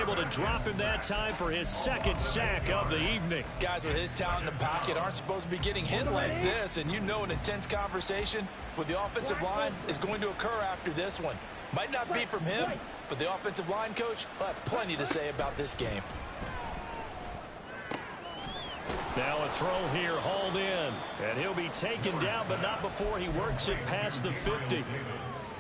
able to drop him that time for his 2nd sack of the evening. Guys with his talent in the pocket aren't supposed to be getting hit like this, and you know an intense conversation with the offensive line is going to occur after this one. Might not be from him, but the offensive line coach will have plenty to say about this game. Now a throw here, hauled in, and he'll be taken down, but not before he works it past the 50.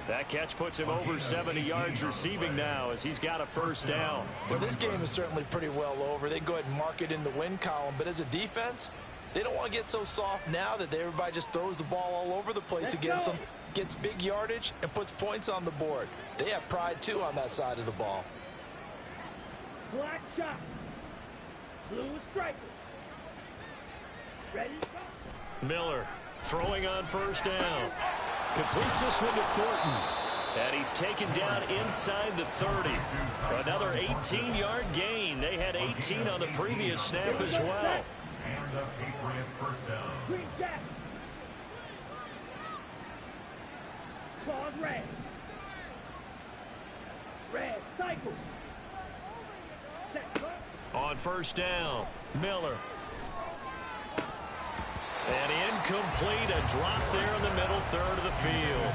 That catch puts him over 70 yards receiving now as he's got a 1st down. Well, this game is certainly pretty well over. They can go ahead and mark it in the win column, but as a defense, they don't want to get so soft now that everybody just throws the ball all over the place against them, gets big yardage, and puts points on the board. They have pride, too, on that side of the ball. Black shot. Blue striker. Ready? Miller throwing on 1st down. Completes this one to Thornton. And he's taken down inside the 30. Another 18-yard gain. They had 18 on the previous snap as well. And the Patriot 1st down. Green jack. Claws red. Red cycle. Set. On 1st down, Miller. And incomplete, a drop there in the middle 3rd of the field.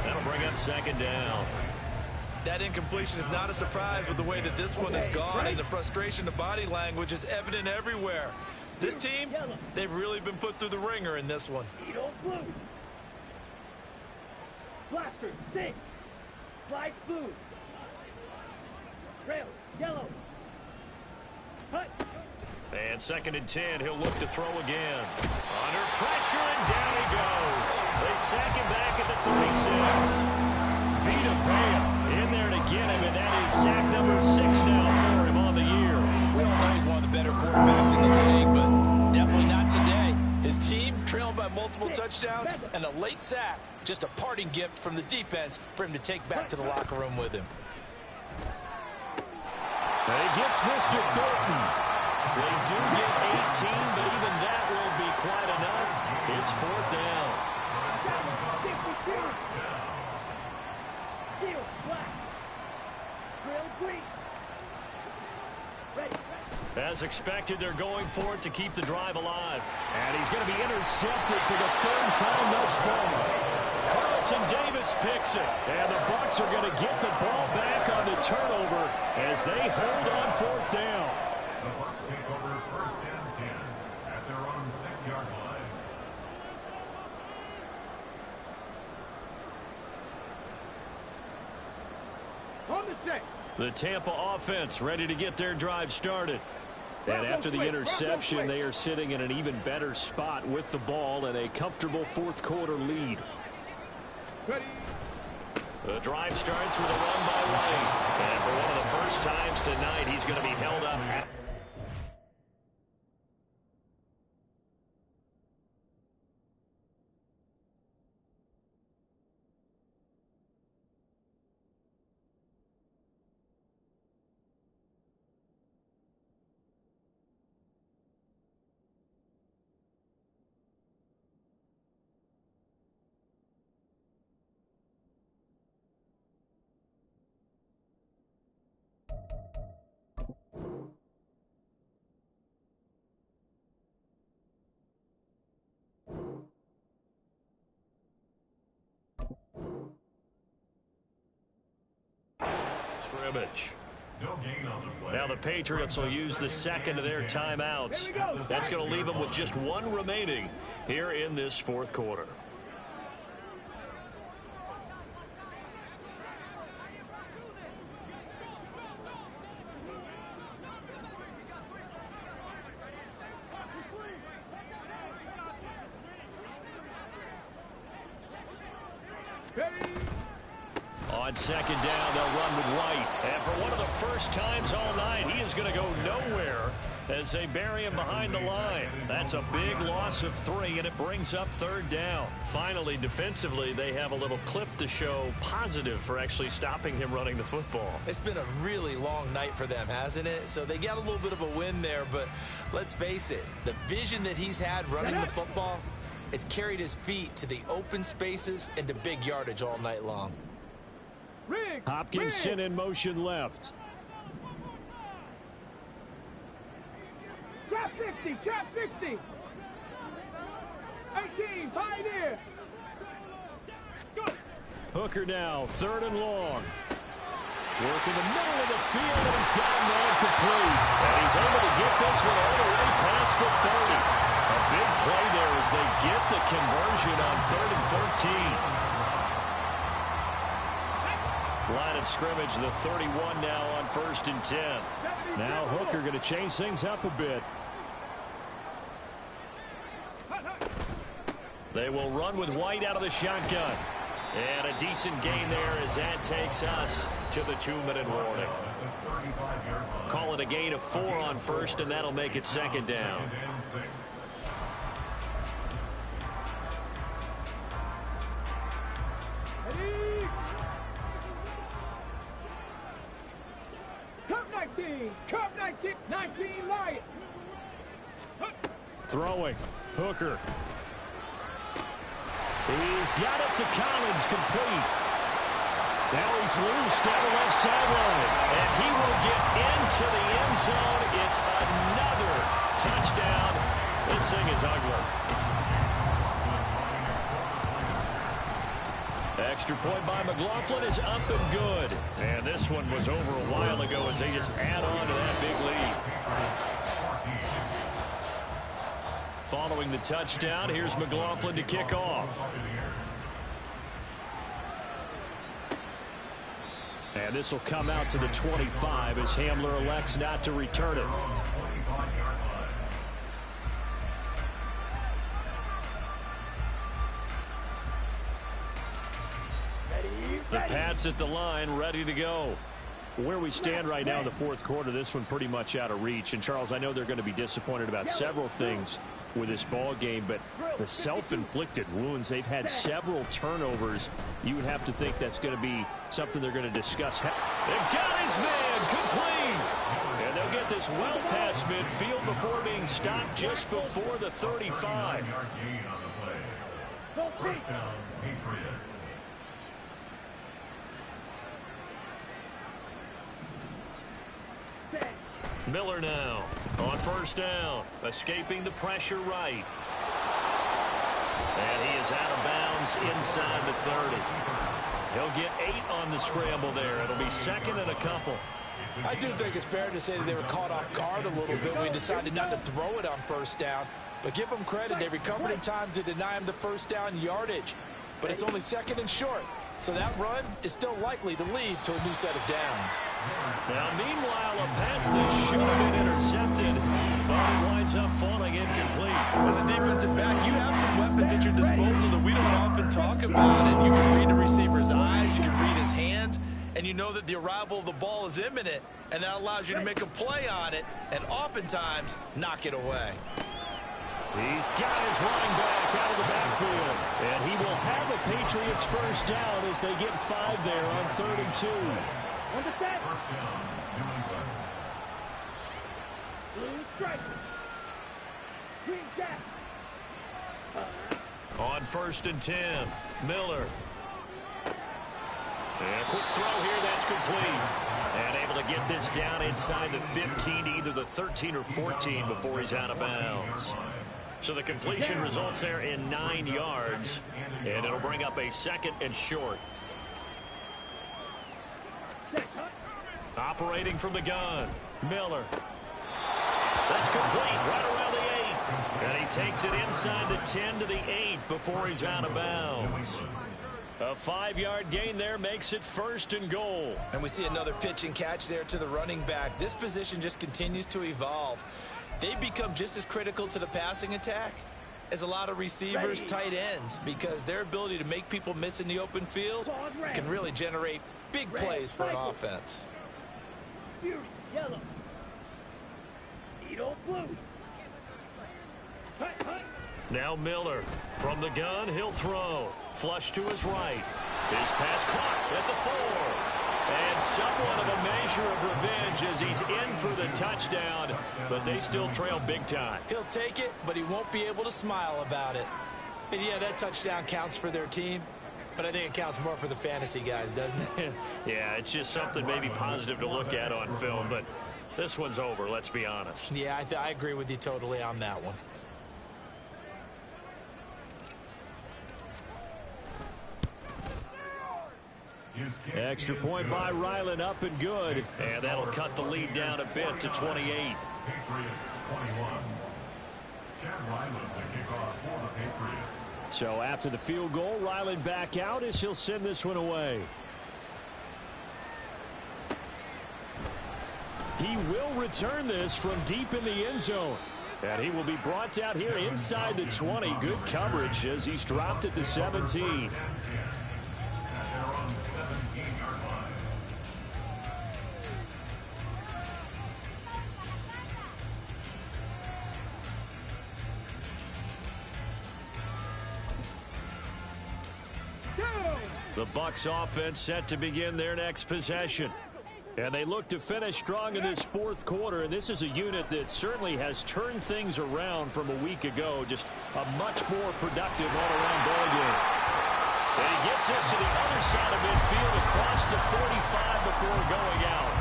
That'll bring up 2nd down. That incompletion is not a surprise with the way that this one has gone, and the frustration, the body language is evident everywhere. This team, they've really been put through the ringer in this one. Blue. Blaster, 6. Slice blue. Rail, yellow. Hut. And 2nd and 10, he'll look to throw again. Under pressure, and down he goes. They sack him back at the 36. Vita Vea in there to get him, and that is sack number 6 now for him on the year. We all know he's one of the better quarterbacks in the league, but definitely not today. His team trailing by multiple touchdowns, and a late sack, just a parting gift from the defense for him to take back to the locker room with him. And he gets this to Thornton. They do get 18, but even that won't be quite enough. It's 4th down. Steel, black. Grill, green. Ready. As expected, they're going for it to keep the drive alive. And he's going to be intercepted for the 3rd time thus far. Carlton Davis picks it. And the Bucs are going to get the ball back on the turnover as they hold on 4th down. The Bucs take over 1st and 10 at their own 6-yard line. On the 6. The Tampa offense ready to get their drive started. And after the interception, they are sitting in an even better spot with the ball and a comfortable 4th quarter lead. Ready. The drive starts with a run by White. And for one of the first times tonight, he's going to be held up. scrimmage. No gain on the play. Now the Patriots will use the second of their timeouts. That's going to leave them with just one remaining here in this fourth quarter. On second down, they'll run with White. And for one of the first times all night, he is going to go nowhere as they bury him behind the line. That's a big loss of 3, and it brings up third down. Finally, defensively, they have a little clip to show positive for actually stopping him running the football. It's been a really long night for them, hasn't it? So they got a little bit of a win there, but let's face it, the vision that he's had running the football has carried his feet to the open spaces and to big yardage all night long. Hopkinson in motion left. Trap 60, trap 60. 18, Pioneer. Good. Hooker now, third and long. Work in the middle of the field, and he's got him there complete. And he's able to get this one all the way past the 30. A big play there as they get the conversion on 3rd and 13. Line of scrimmage, the 31 now on 1st and 10. Now Hooker going to change things up a bit. They will run with White out of the shotgun. And a decent gain there as that takes us to the 2-minute warning. Call it a gain of 4 on 1st, and that'll make it 2nd down. Cup 19, 19 Lion. Throwing, Hooker. He's got it to Collins, complete. Now he's loose down the left sideline. And he will get into the end zone. It's another touchdown. This thing is ugly. Extra point by McLaughlin is up and good. And this one was over a while ago as they just add on to that big lead. Following the touchdown, here's McLaughlin to kick off. And this will come out to the 25 as Hamler elects not to return it. The Pats at the line, ready to go. Where we stand right now in the fourth quarter, this one pretty much out of reach. And, Charles, I know they're going to be disappointed about several things with this ball game, but the self-inflicted wounds, they've had several turnovers. You would have to think that's going to be something they're going to discuss. They've got his man complete. And they'll get this well past midfield before being stopped just before the 35. First down, Patriots. Miller now on first down, escaping the pressure right. And he is out of bounds inside the 30. He'll get 8 on the scramble there. It'll be 2nd and a couple. I do think it's fair to say that they were caught off guard a little bit when we decided not to throw it on first down. But give them credit. They recovered in time to deny him the first down yardage. But it's only 2nd and short. So that run is still likely to lead to a new set of downs. Now, meanwhile, a pass that should have been intercepted, but it winds up falling incomplete. As a defensive back, you have some weapons at your disposal that we don't often talk about. And you can read the receiver's eyes, you can read his hands, and you know that the arrival of the ball is imminent, and that allows you to make a play on it and oftentimes knock it away. He's got his running back out of the backfield. And he will have a Patriots first down as they get 5 there on 3rd and 2. Understand? First down, New England. Green stripe. Green jack. On 1st and 10, Miller. And a quick throw here, that's complete. And able to get this down inside the 15, either the 13 or 14 before he's out of bounds. So the completion results there in 9 yards, and it'll bring up a 2nd and short. Operating from the gun, Miller. That's complete right around the 8. And he takes it inside the 10 to the 8 before he's out of bounds. A 5-yard gain there makes it 1st and goal. And we see another pitch and catch there to the running back. This position just continues to evolve. They've become just as critical to the passing attack as a lot of receivers, tight ends, because their ability to make people miss in the open field can really generate big plays for an offense. Yellow. Blue. Now Miller from the gun, he'll throw. Flush to his right. His pass caught at the 4. And somewhat of a measure of revenge as he's in for the touchdown, but they still trail big time. He'll take it, but he won't be able to smile about it. And yeah, that touchdown counts for their team, but I think it counts more for the fantasy guys, doesn't it? Yeah, it's just something maybe positive to look at on film, but this one's over, let's be honest. Yeah, I agree with you totally on that one. Extra point by Ryland, up and good. And that'll cut the lead down a bit to 28. Patriots 21. Chad Ryland to kick off for the Patriots. So after the field goal, Ryland back out as he'll send this one away. He will return this from deep in the end zone. And he will be brought out here inside the 20. Good coverage as he's dropped at the 17. The Bucs offense set to begin their next possession. And they look to finish strong in this 4th quarter. And this is a unit that certainly has turned things around from a week ago. Just a much more productive all-around ball game. And he gets us to the other side of midfield across the 45 before going out.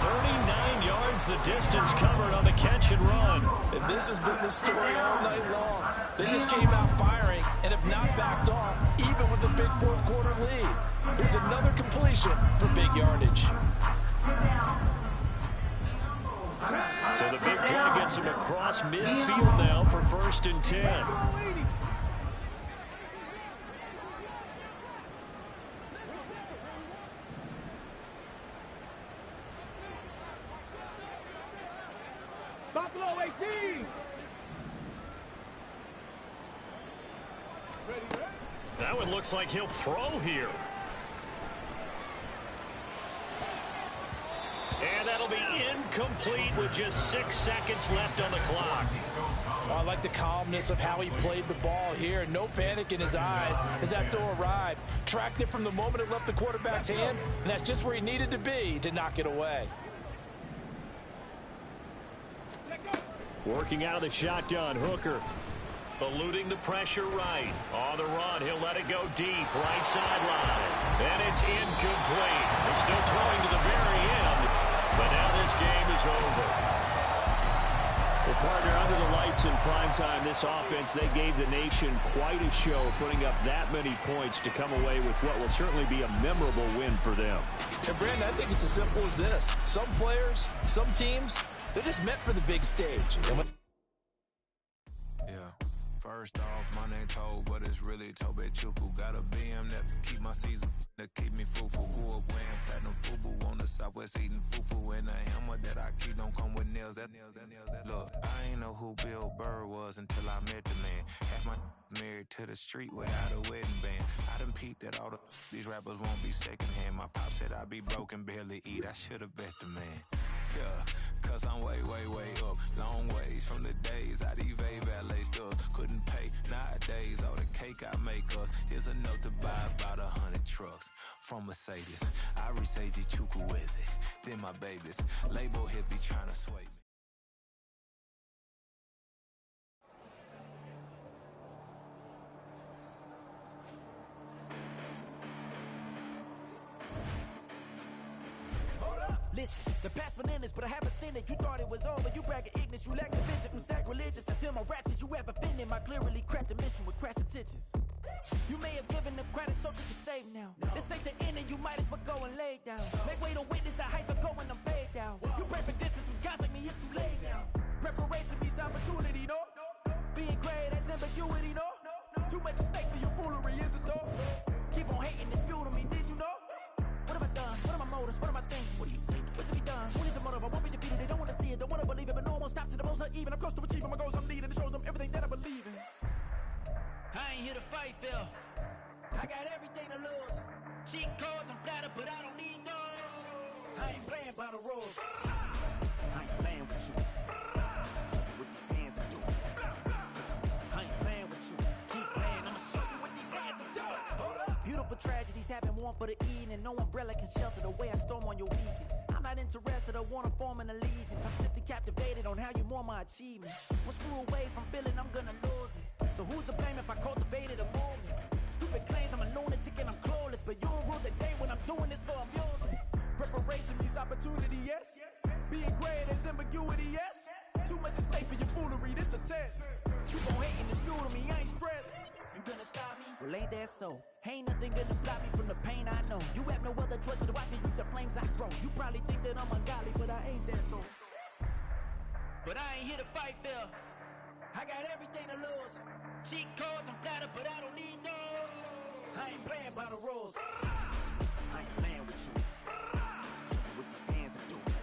39 yards the distance covered on the catch and run. And this has been the story all night long. They just came out firing and have not backed off, even with the big 4th quarter lead. Here's another completion for big yardage. So the big play gets him across midfield now for 1st and 10. Buffalo 18. That one looks like he'll throw here. And that'll be incomplete with just 6 seconds left on the clock. Well, I like the calmness of how he played the ball here. No panic in his eyes as that throw arrived. Tracked it from the moment it left the quarterback's hand, and that's just where he needed to be to knock it away. Working out of the shotgun, Hooker. Eluding the pressure right. On the run, he'll let it go deep, right sideline. And it's incomplete. He's still throwing to the very end, but now this game is over. Well, partner, under the lights in primetime, this offense, they gave the nation quite a show, putting up that many points to come away with what will certainly be a memorable win for them. And, Brandon, I think it's as simple as this. Some players, some teams, they're just meant for the big stage. First off, my name Toe, but it's really Tobe Chuku. Got a BM that keep my season, that keep me fufu. Grew up wearing platinum fubu on the southwest eating fufu. And the hammer that I keep don't come with nails. Look, I ain't know who Bill Burr was until I met the man. Half my married to the street without a wedding band. I done peeped that all these rappers won't be secondhand. My pop said I'd be broken, barely eat. I should have bet the man. Yeah, cause I'm way, way, way up. Long ways from the days I evade valet stores. Couldn't pay nowadays. All the cake I make us is enough to buy about 100 trucks from Mercedes. I resage Chukwueze, then my babies. Label hit be trying to sway me. Listen, the past bananas, but I haven't seen it. You thought it was over, you bragging ignorance, you lack the vision. I'm sacrilegious, I feel my wrath. Did you ever offended? My clearly crafted mission with crass intentions. You may have given them credit so you can save now. This ain't the end and you might as well go and lay down. Make way to witness the heights of going, I'm paid down. You pray for distance with guys like me, it's too late now. Preparation means opportunity, no? Being great, that's ambiguity, no? Too much at stake for your foolery, is it though? Keep on hating, it's fuel to me, did you know? What have I done? What are my motives? What am I thinking? What do you think? What's to be done? What is a motive? I won't be defeated, they don't want to see it, don't want to believe it, but no one won't stop to the most even. I'm close to achieving my goals, I'm leading to show them everything that I believe in. I ain't here to fight, Phil. I got everything to lose. Cheat codes, I'm flattered, but I don't need those. I ain't playing by the rules. I ain't playing with you. Show you what these hands are doing. I ain't playing with you. Keep playing, I'ma show you what these hands are doing. Hold up. Beautiful tragedies happen, one for the evening. No umbrella can shelter the way I storm on your weekends. I'm not interested, I wanna form an allegiance. I'm simply captivated on how you more my achievements. One screw away from feeling I'm gonna lose it. So who's to blame if I cultivated a movement? Stupid claims I'm a lunatic and I'm clueless, but you'll rule the day when I'm doing this for amusement. Preparation means opportunity, yes. Being great is ambiguity, yes. Too much at stake for your foolery, this a test. Keep on hating, it's fuel to me, I ain't stressed. You gonna stop me? Well, ain't that so? Ain't nothing gonna block me from the pain I know. You have no other choice but to watch me reap the flames I grow. You probably think that I'm ungodly, but I ain't that though. But I ain't here to fight, Phil. I got everything to lose. Cheat codes, I'm flattered, but I don't need those. I ain't playing by the rules. I ain't playing with you. Show you what these hands are doing.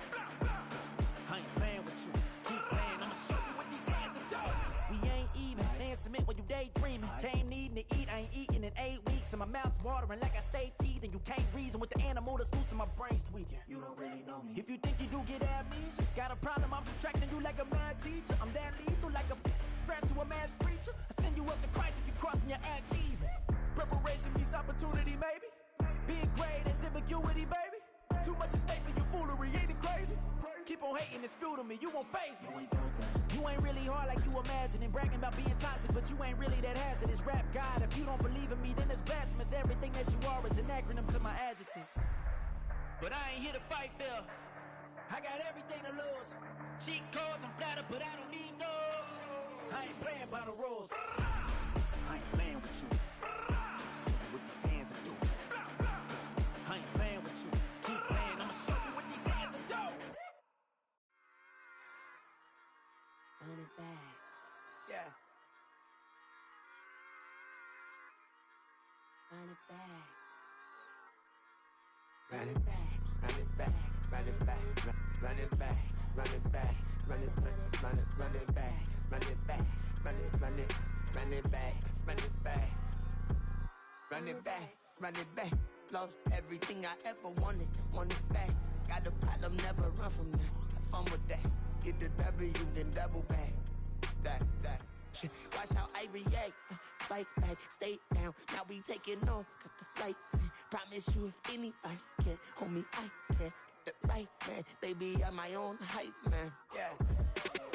I ain't playing with you. Keep playing, I'ma show you what these hands are doing. We ain't even. They ain't submit when you daydreaming. Came needing to eat, I ain't eating in 8 weeks. And my mouth's watering like I stay teeth. And you can't reason with the animal that's loose and my brain's tweaking. You don't really know me. If you think you do get amnesia, got a problem, I'm subtracting you like a mad teacher. I'm that lethal like a threat to a mass preacher. I send you up to Christ if you crossing your act evil. Preparation means opportunity, maybe. Being great is ambiguity, baby. Too much at stake for your foolery, ain't it crazy? Keep on hating, it's fuel to me, you won't faze me. You ain't really hard like you imagine and bragging about being toxic, but you ain't really that hazardous. Rap God, if you don't believe in me, then it's blasphemous. Everything that you are is an acronym to my adjectives. But I ain't here to fight, Phil. I got everything to lose. Cheat codes, I'm flattered, but I don't need those. I ain't playing by the rules. I ain't playing with you. Show you what these hands are doing. I ain't playing with you. Keep playing, I'ma show you what these hands are doing. Run it back. Yeah. Run it back. Run it back. Run it back. Run it back. Run it back. Run it back. Run it back. Run it back. Run it back. Run it back. Run it back. Run it back. Run it back. Run it back. Lost everything I ever wanted. Want it back. Got a problem, never run from that. Have fun with that. Get the W, then double back. That. Shit. Watch how I react. Fight back, stay down. Now we taking off. Got the flight. Promise you if anybody can, homie, I can. Get the right man. Baby, I'm my own hype man. Yeah.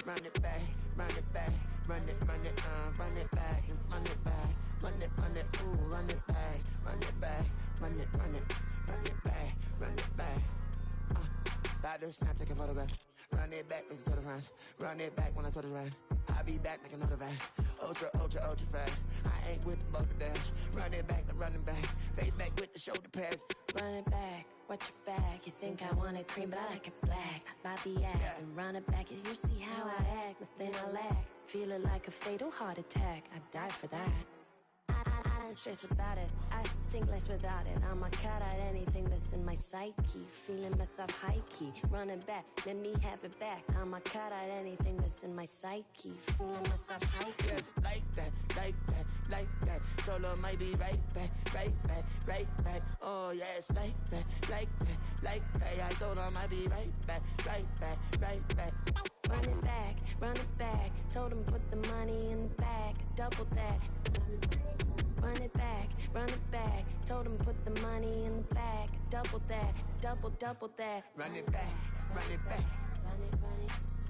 Run it back, run it back. Run it back, run it back, run it back, ooh, run it back, run it back, run it back, run it back. Baddest snap, take a photograph. Run it back, make it to the friends. Run it back when I told it right. I'll be back, make another back. Ultra fast. I ain't with the boat to dash. Run it back, running back. Face back with the shoulder pads. Run it back, watch your back. You think I want it cream, but I like it black. Not by the act, and run it back. You see how I act, nothing I lack. Feel it like a fatal heart attack. I'd die for that. I don't stress about it. I think less without it. I'ma cut out anything that's in my psyche. Feeling myself high key. Running back, let me have it back. I'ma cut out anything that's in my psyche. Feeling myself high key. Yes, like that, like that, like that. Told her might be right back, right back, right back. Oh yes, like that, like that, like that. I told her might be right back, right back, right back. Run it back, run it back. Told him put the money in the bag. Double that. Run it back, run it back. Told him put the money in the bag. Double that, double that. Run it back, run it back. Run it back,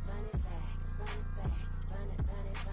run it back. Run it back, run it